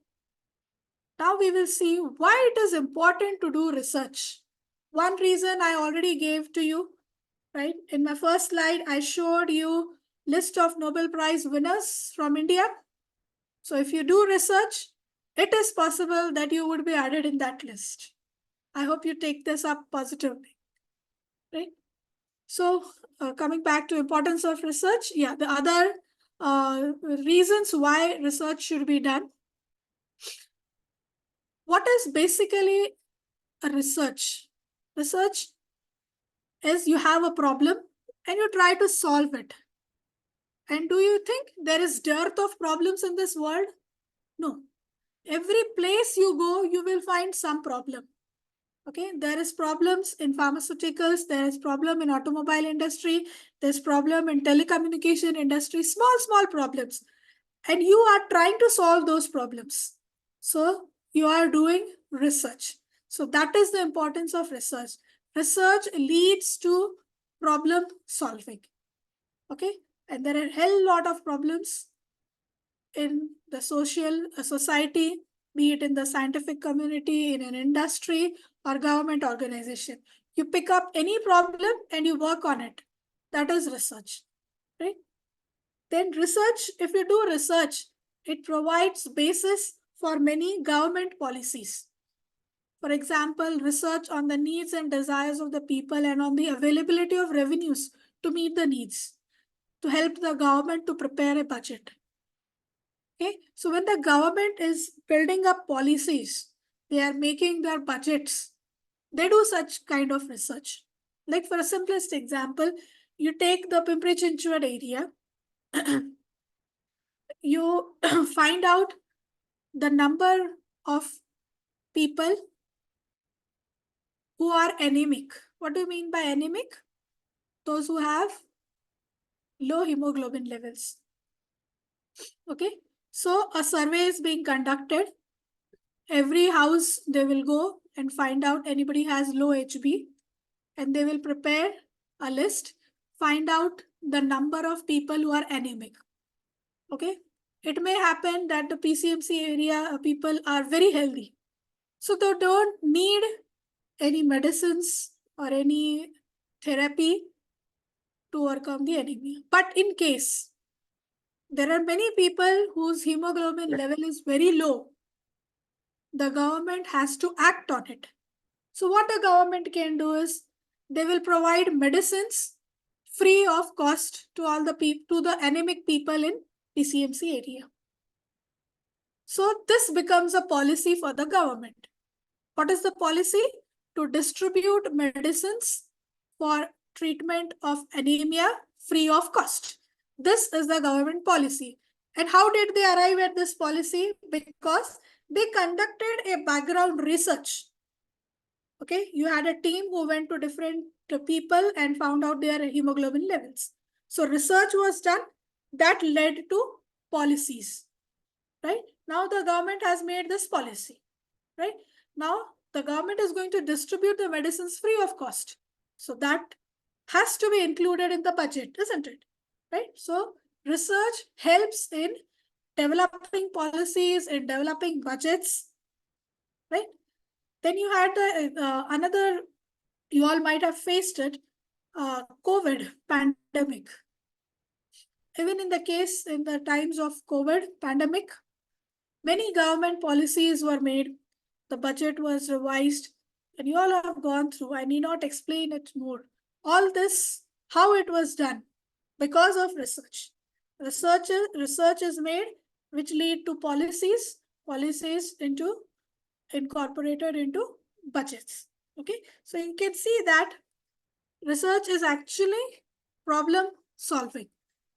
Now we will see why it is important to do research. One reason I already gave to you, right? In my first slide, I showed you list of Nobel Prize winners from India. So if you do research, it is possible that you would be added in that list. I hope you take this up positively, right? So coming back to importance of research, yeah, the other reasons why research should be done. What is basically a research? Research is you have a problem and you try to solve it. And do you think there is dearth of problems in this world? No. Every place you go, you will find some problem. Okay, there is problems in pharmaceuticals, there is problem in automobile industry, there's problem in telecommunication industry, small problems. And you are trying to solve those problems. So you are doing research. So that is the importance of research. Research leads to problem solving. Okay, and there are a hell lot of problems in the society, be it in the scientific community, in an industry, or government organization. You pick up any problem and you work on it. That is research, right? Then research, if you do research, it provides basis for many government policies. For example, research on the needs and desires of the people and on the availability of revenues to meet the needs, to help the government to prepare a budget. Okay, so when the government is building up policies, they are making their budgets, they do such kind of research. Like for a simplest example, you take the Pimpri-Chinchwad area, you find out the number of people who are anemic. What do you mean by anemic? Those who have low hemoglobin levels. Okay, so a survey is being conducted. Every house they will go and find out anybody has low HB, and they will prepare a list, find out the number of people who are anemic. Okay, it may happen that the PCMC area people are very healthy, so they don't need any medicines or any therapy to overcome the anemia. But in case there are many people whose hemoglobin level is very low, the government has to act on it. So what the government can do is they will provide medicines free of cost to all the to the anemic people in PCMC area. So this becomes a policy for the government. What is the policy? To distribute medicines for treatment of anemia free of cost. This is the government policy. And how did they arrive at this policy? Because they conducted a background research. Okay, you had a team who went to different people and found out their hemoglobin levels. So research was done that led to policies, right? Now the government has made this policy, right? Now the government is going to distribute the medicines free of cost. So that has to be included in the budget, isn't it? Right? So research helps in developing policies, in developing budgets, right? Then you had another, you all might have faced it, COVID pandemic. Even in the case, in the times of COVID pandemic, many government policies were made, the budget was revised, and you all have gone through. I need not explain it more. All this, how it was done, because of research. Research is made, which lead to policies incorporated into budgets. Okay, so you can see that research is actually problem solving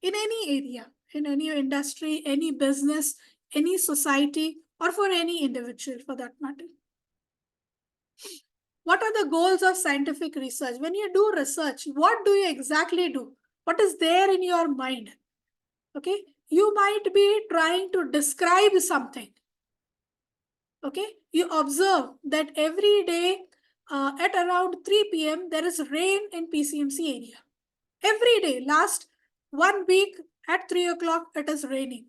in any area, in any industry, any business, any society, or for any individual for that matter. What are the goals of scientific research? When you do research, what do you exactly do? What is there in your mind? Okay, you might be trying to describe something. Okay, you observe that every day at around 3 p.m. there is rain in PCMC area. Every day, last 1 week at 3 o'clock, it is raining.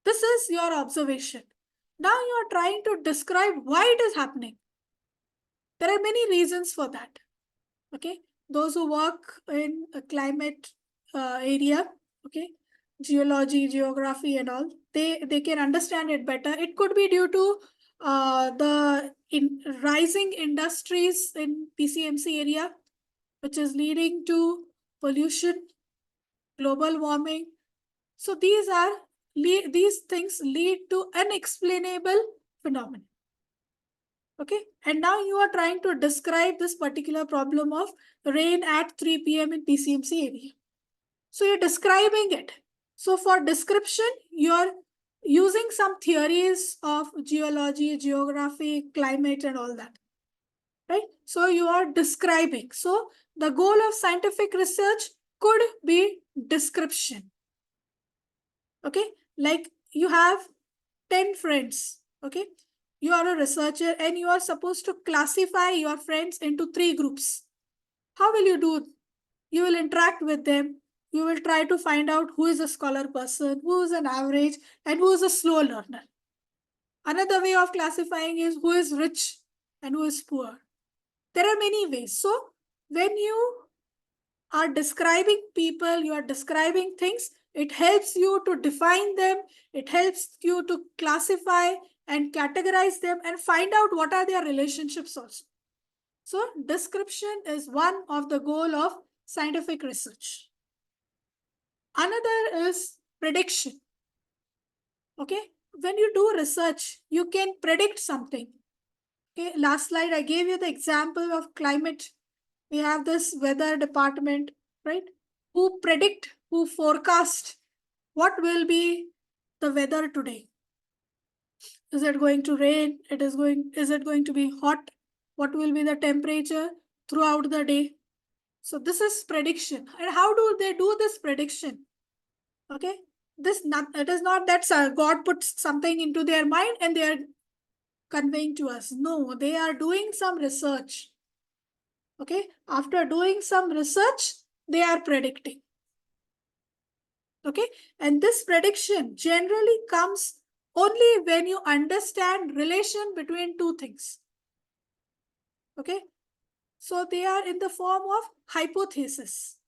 This is your observation. Now you are trying to describe why it is happening. There are many reasons for that. Okay, those who work in a climate area, okay, geology, geography and all, they can understand it better. It could be due to the rising industries in PCMC area, which is leading to pollution, global warming. So these things lead to unexplainable phenomena. Okay, and now you are trying to describe this particular problem of rain at 3 p.m. in PCMC area. So you're describing it. So for description, you're using some theories of geology, geography, climate, and all that. Right? So you are describing. So the goal of scientific research could be description. Okay, like you have 10 friends. Okay, you are a researcher and you are supposed to classify your friends into 3 groups. How will you do? You will interact with them. You will try to find out who is a scholar person, who is an average, and who is a slow learner. Another way of classifying is who is rich and who is poor. There are many ways. So when you are describing people, you are describing things, it helps you to define them, it helps you to classify and categorize them and find out what are their relationships also. So description is one of the goal of scientific research. Another is prediction. Okay, when you do research, you can predict something. Okay, last slide I gave you the example of climate. We have this weather department, right? Who predict, who forecast what will be the weather today. Is it going to rain? Is it going to be hot? What will be the temperature throughout the day? So this is prediction. And how do they do this prediction? Okay, it is not that God puts something into their mind and they are conveying to us. No, they are doing some research. Okay, after doing some research, they are predicting. Okay, and this prediction generally comes only when you understand relation between 2 things. Okay, So they are in the form of hypothesis.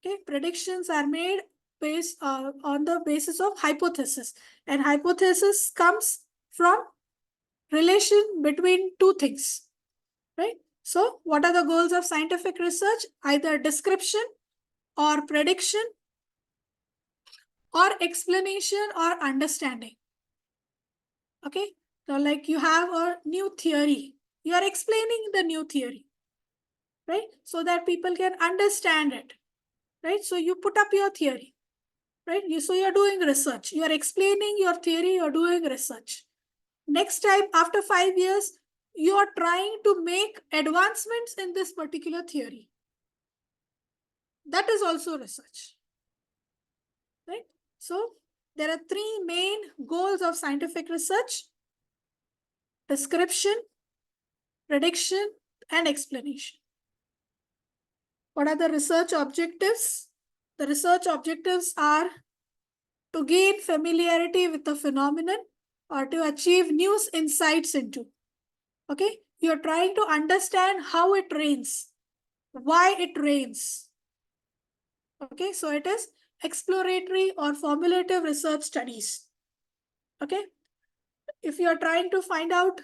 Okay, predictions are made based on the basis of hypothesis, and hypothesis comes from relation between two things, right? So what are the goals of scientific research? Either description or prediction or explanation or understanding. Okay, so like you have a new theory, you are explaining the new theory, right? So that people can understand it, right? So you put up your theory, right? So you're doing research, you are explaining your theory, you're doing research. Next time, after 5 years, you are trying to make advancements in this particular theory. That is also research, right? So there are three main goals of scientific research: description, prediction, and explanation. What are the research objectives? The research objectives are to gain familiarity with the phenomenon or to achieve new insights into. Okay, you're trying to understand how it rains, why it rains. Okay, so it is exploratory or formulative research studies. Okay, if you're trying to find out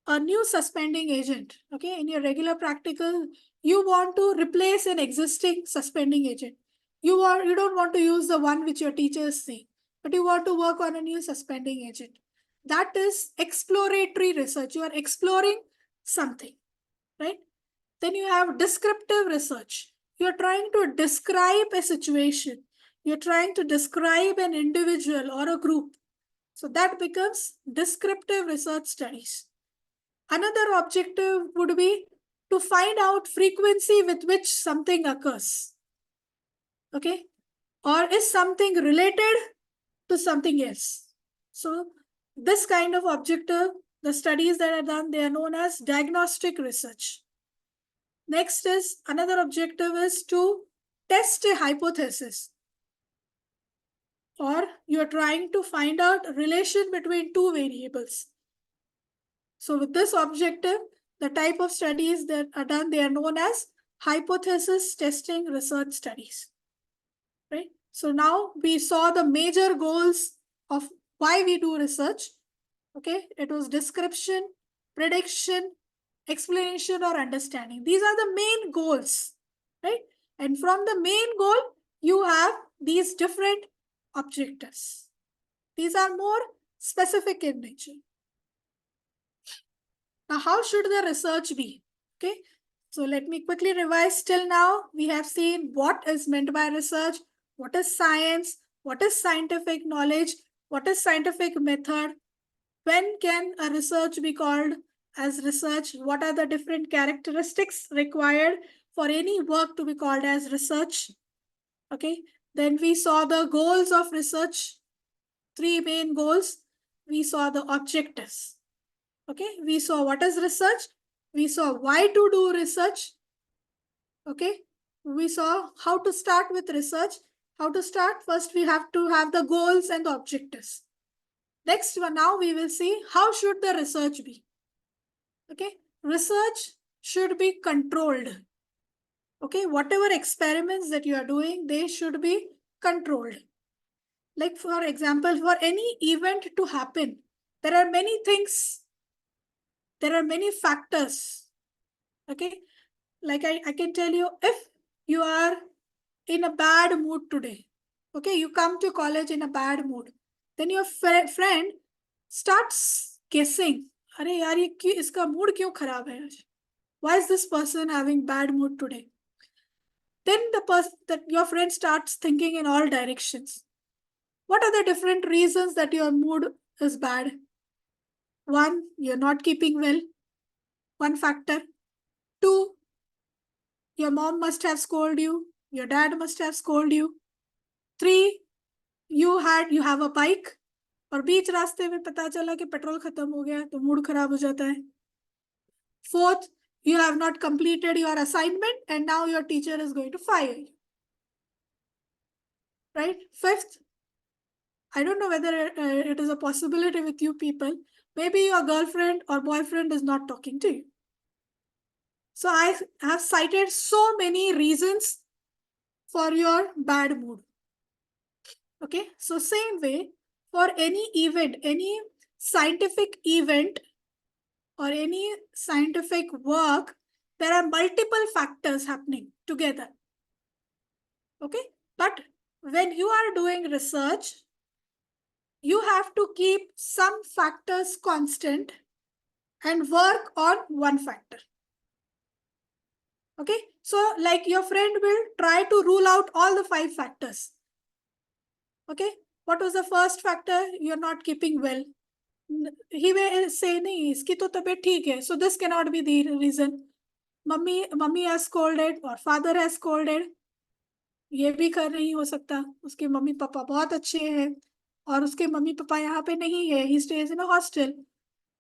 a new suspending agent, okay, in your regular practical, you want to replace an existing suspending agent. You don't want to use the one which your teachers say, but you want to work on a new suspending agent. That is exploratory research. You are exploring something, right? Then you have descriptive research. You're trying to describe a situation. You're trying to describe an individual or a group. So that becomes descriptive research studies. Another objective would be to find out frequency with which something occurs. Okay? Or is something related to something else? So this kind of objective, the studies that are done, they are known as diagnostic research. Next is another objective is to test a hypothesis, or you're trying to find out a relation between two variables. So with this objective, the type of studies that are done, they are known as hypothesis testing research studies, right? So now we saw the major goals of why we do research. Okay, it was description, prediction, explanation, or understanding. These are the main goals, right? And from the main goal, you have these different objectives. These are more specific in nature. Now, how should the research be? Okay, so let me quickly revise. Till now, we have seen what is meant by research, what is science, what is scientific knowledge, what is scientific method, when can a research be called as research, what are the different characteristics required for any work to be called as research. Okay, then we saw the goals of research, three main goals. We saw the objectives. Okay, we saw what is research, we saw why to do research. Okay, we saw how to start with research. How to start? First, we have to have the goals and the objectives. Next one, now we will see how should the research be. Okay, research should be controlled. Okay, whatever experiments that you are doing, they should be controlled. Like for example, for any event to happen, there are many things, there are many factors. Okay, like I can tell you, if you are in a bad mood today, okay, you come to college in a bad mood, then your friend starts guessing, अरे यार ये इसका mood क्यों खराब है आज? Why is this person having bad mood today? Then your friend starts thinking in all directions. What are the different reasons that your mood is bad? One, you're not keeping well. One factor. Two, your mom must have scolded you. Your dad must have scolded you. Three, you have a bike और बीच रास्ते में पता चला कि petrol खत्म हो गया तो मूड खराब हो जाता है. Fourth, you have not completed your assignment and now your teacher is going to fire you. Right? Fifth, I don't know whether it is a possibility with you people. Maybe your girlfriend or boyfriend is not talking to you. So I have cited so many reasons for your bad mood. Okay, so same way for any event, any scientific event or any scientific work, there are multiple factors happening together. Okay, but when you are doing research, you have to keep some factors constant and work on one factor. Okay, so like your friend will try to rule out all the 5 factors. Okay, what was the first factor? You're not keeping well. He may say, nahi, iski to tabiyat theek hai. So this cannot be the reason. Mummy has scolded or father has scolded. ये भी कर नहीं हो सकता. उसके mummy papa बहुत अच्छे हैं और उसके मम्मी पापा यहाँ पे नहीं है. He stays in a hostel.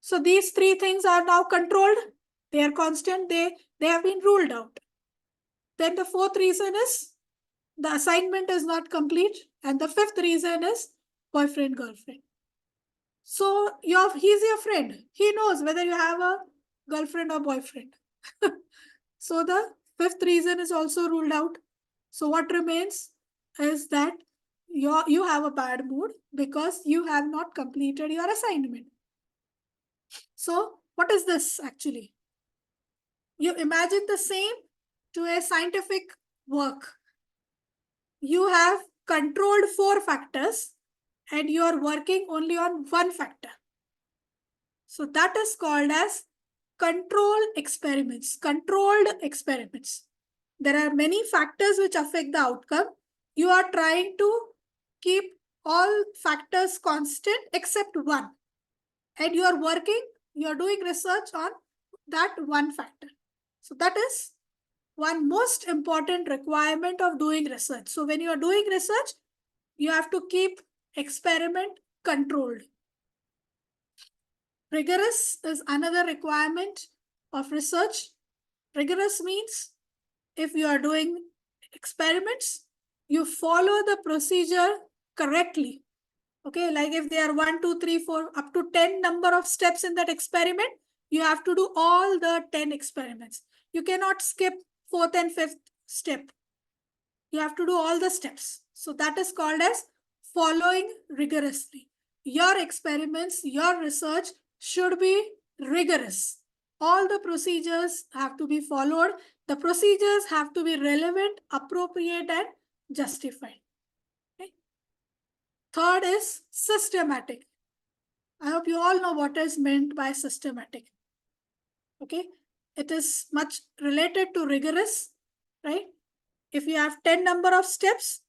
So these 3 things are now controlled. They are constant. They have been ruled out. Then the 4th reason is the assignment is not complete. And the 5th reason is boyfriend, girlfriend. So he's your friend. He knows whether you have a girlfriend or boyfriend. So the 5th reason is also ruled out. So what remains is that you have a bad mood because you have not completed your assignment. So what is this actually? You imagine the same to a scientific work. You have controlled 4 factors and you are working only on one factor. So that is called as controlled experiments. There are many factors which affect the outcome. You are trying to keep all factors constant except one. And you are doing research on that one factor. So that is one most important requirement of doing research. So when you are doing research, you have to keep experiment controlled. Rigorous is another requirement of research. Rigorous means if you are doing experiments, you follow the procedure correctly. Okay, like if there are 1, 2, 3, 4, up to 10 number of steps in that experiment, you have to do all the 10 experiments. You cannot skip 4th and 5th step. You have to do all the steps. So that is called as following rigorously. Your experiments, your research should be rigorous. All the procedures have to be followed. The procedures have to be relevant, appropriate, and justified. Okay. Third is systematic. I hope you all know what is meant by systematic. Okay. It is much related to rigorous, right? If you have 10 number of steps,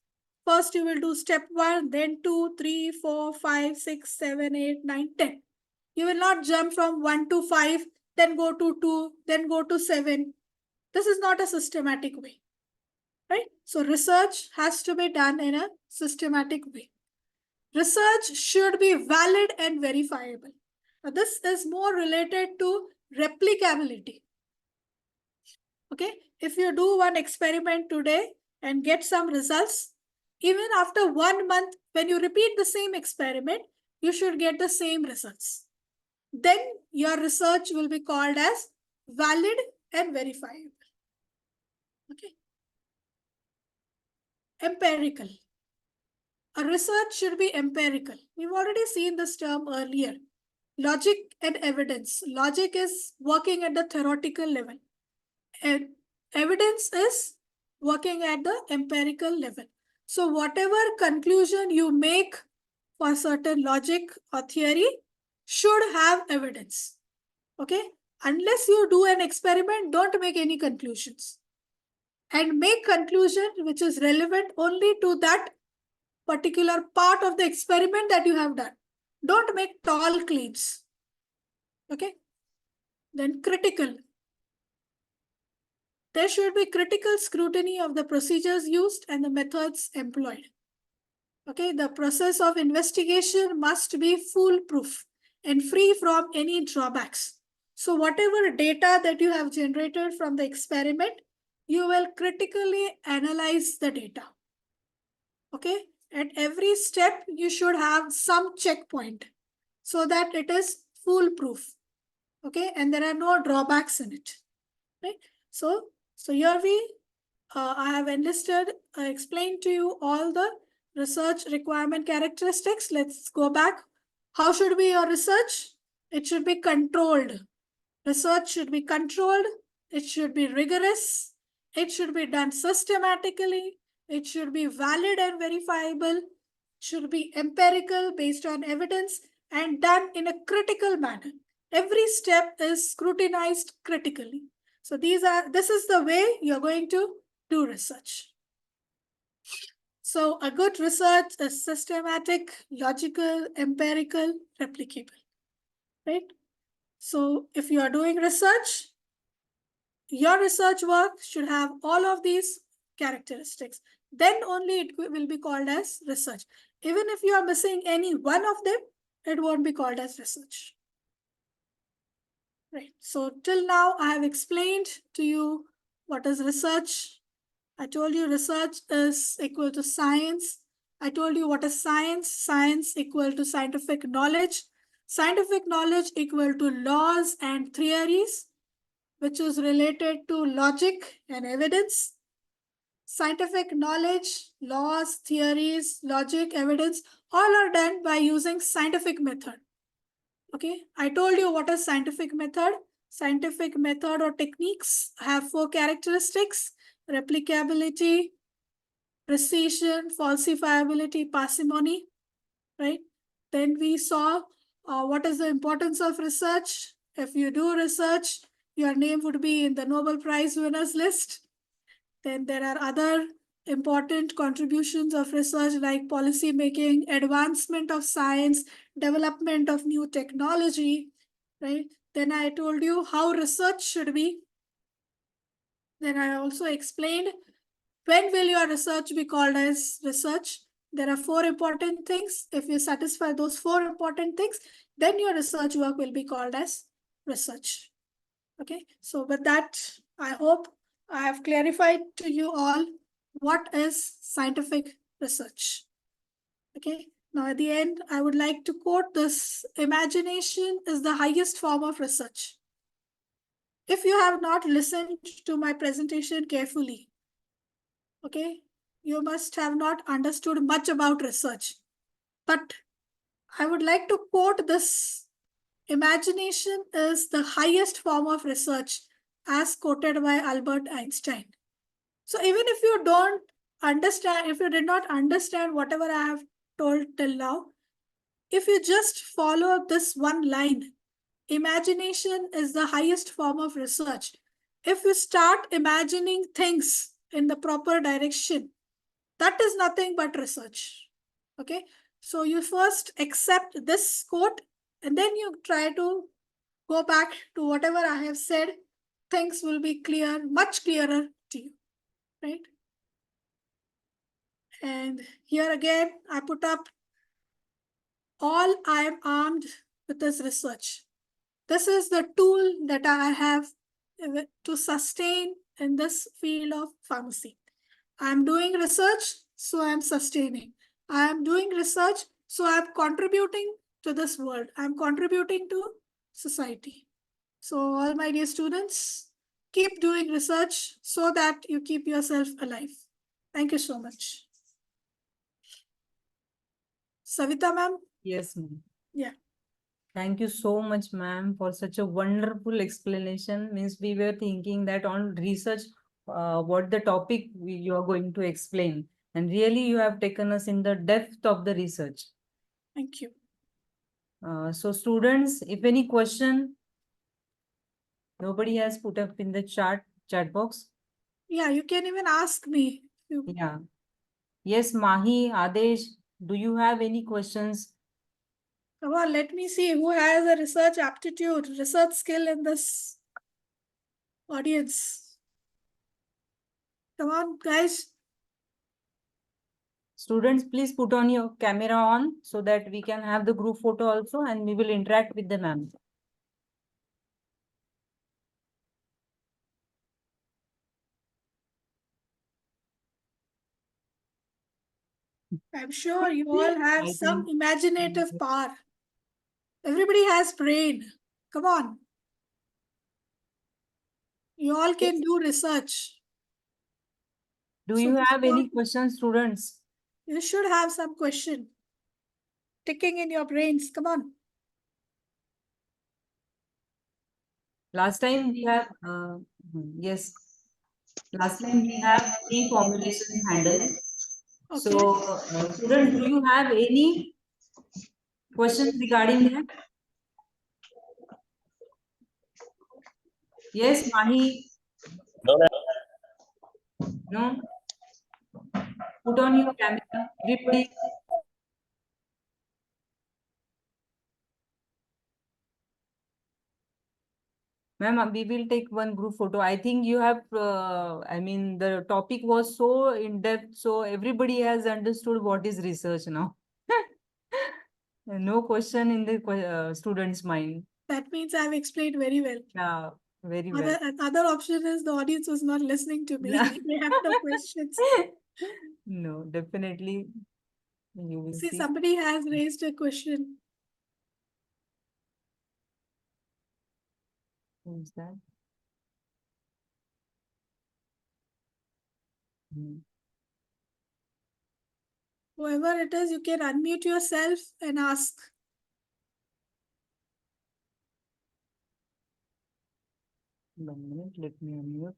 first you will do step 1, then 2, 3, 4, 5, 6, 7, 8, 9, 10. You will not jump from 1 to 5, then go to 2, then go to 7. This is not a systematic way, right? So research has to be done in a systematic way. Research should be valid and verifiable. Now, this is more related to replicability. Okay, if you do one experiment today and get some results, even after 1 month, when you repeat the same experiment, you should get the same results. Then your research will be called as valid and verifiable. Okay. Empirical. A research should be empirical. We've already seen this term earlier. Logic and evidence. Logic is working at the theoretical level. And evidence is working at the empirical level. So whatever conclusion you make for certain logic or theory should have evidence. Okay? Unless you do an experiment, don't make any conclusions. And make conclusion which is relevant only to that particular part of the experiment that you have done. Don't make tall claims. Okay? Then critical. There should be critical scrutiny of the procedures used and the methods employed. Okay, the process of investigation must be foolproof and free from any drawbacks. So whatever data that you have generated from the experiment, you will critically analyze the data. Okay, at every step, you should have some checkpoint so that it is foolproof. Okay, and there are no drawbacks in it. Right? So here I have enlisted, explained to you all the research requirement characteristics. Let's go back. How should be your research? It should be controlled. Research should be controlled. It should be rigorous. It should be done systematically. It should be valid and verifiable. It should be empirical, based on evidence, and done in a critical manner. Every step is scrutinized critically. So this is the way you're going to do research. So a good research is systematic, logical, empirical, replicable, right? So if you are doing research, your research work should have all of these characteristics. Then only it will be called as research. Even if you are missing any one of them, it won't be called as research. Right. So till now, I have explained to you what is research. I told you research is equal to science. I told you what is science. Science equal to scientific knowledge. Scientific knowledge equal to laws and theories, which is related to logic and evidence. Scientific knowledge, laws, theories, logic, evidence, all are done by using scientific method. Okay, I told you what is scientific method. Scientific method or techniques have 4 characteristics: replicability, precision, falsifiability, parsimony, right? Then we saw what is the importance of research. If you do research, your name would be in the Nobel Prize winners list. Then there are other important contributions of research like policy making, advancement of science, development of new technology, right? Then I told you how research should be. Then I also explained when will your research be called as research. There are 4 important things. If you satisfy those 4 important things, then your research work will be called as research. Okay, so with that, I hope I have clarified to you all what is scientific research. Okay, now at the end, I would like to quote this: imagination is the highest form of research. If you have not listened to my presentation carefully, okay, you must have not understood much about research. But I would like to quote this: imagination is the highest form of research, as quoted by Albert Einstein. So even if you don't understand, if you did not understand whatever I have told till now, if you just follow this one line, imagination is the highest form of research. If you start imagining things in the proper direction, that is nothing but research. Okay, so you first accept this quote and then you try to go back to whatever I have said. Things will be clear, much clearer to you, right? And here again, I put up all I am armed with this research. This is the tool that I have to sustain in this field of pharmacy. I am doing research, so I am sustaining. I am doing research, so I am contributing to this world. I am contributing to society. So all my dear students, keep doing research so that you keep yourself alive. Thank you so much. Savita ma'am? Yes, ma'am. Yeah. Thank you so much, ma'am, for such a wonderful explanation. Means we were thinking that on research, what the topic you are going to explain. And really you have taken us in the depth of the research. Thank you. So students, if any question, nobody has put up in the chat box. Yeah, you can even ask me. Yeah. Yes, Mahi, Adesh, do you have any questions? Come on, let me see who has a research aptitude, research skill in this audience. Come on, guys. Students, please put on your camera on so that we can have the group photo also and we will interact with the ma'am. I'm sure you all have some imaginative power. Everybody has brain. Come on. You all can do research. Do So you this have is any all- questions, students? You should have some question ticking in your brains. Come on. Last time we have, yes, last time we have 3 formulations handled. Okay. So, students, do you have any questions regarding that? Yes, Mahi? No? Put on your camera, everybody. Ma'am, we will take one group photo. I think you have, I mean, the topic was so in depth, so everybody has understood what is research now. No question in the student's mind. That means I've explained very well. Yeah, very well. Other option is the audience was not listening to me. They have no questions. No, definitely you will See, see. somebody has raised a question. Who's that? Whoever it is, you can unmute yourself and ask. One minute, let me unmute.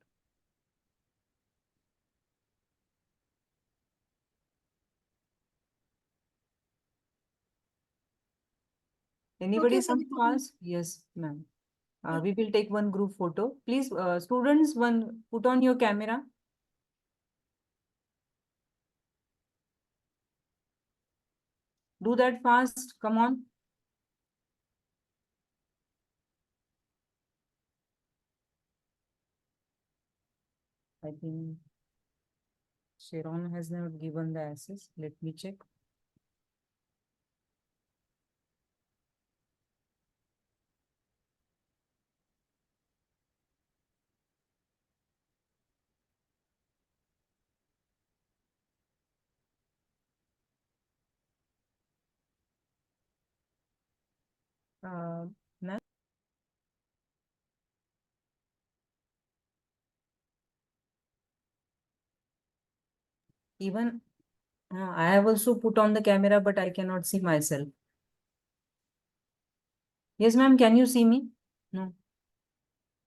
Anybody Okay, want to ask? Yes, ma'am. We will take one group photo. Please, students, put on your camera. Do that fast. Come on. I think Sharon has not given the access. Let me check. Ma'am. Even I have also put on the camera, but I cannot see myself. Yes, ma'am. Can you see me? No.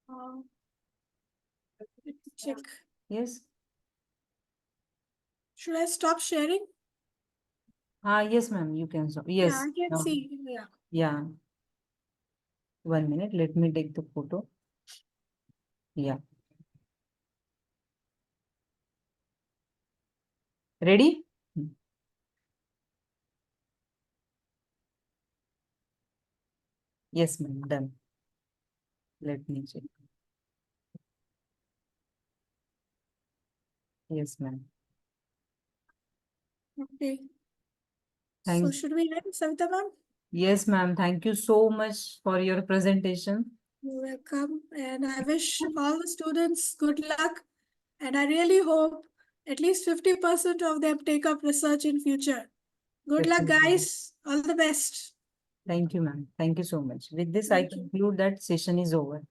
Let me check. Yes. Should I stop sharing? Yes, ma'am. You can stop. Yes. Yeah, I can No. see. Yeah. Yeah. 1 minute. Let me take the photo. Yeah. Ready? Yes, ma'am. Done. Let me check. Yes, ma'am. Okay. So Thank. should we end, Savita ma'am? Yes, ma'am. Thank you so much for your presentation. You're welcome. And I wish all the students good luck. And I really hope at least 50% of them take up research in future. Good luck, Definitely. guys. All the best. Thank you, ma'am. Thank you so much. With this, I Thank you. conclude that session is over.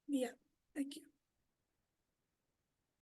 Yeah. Thank you.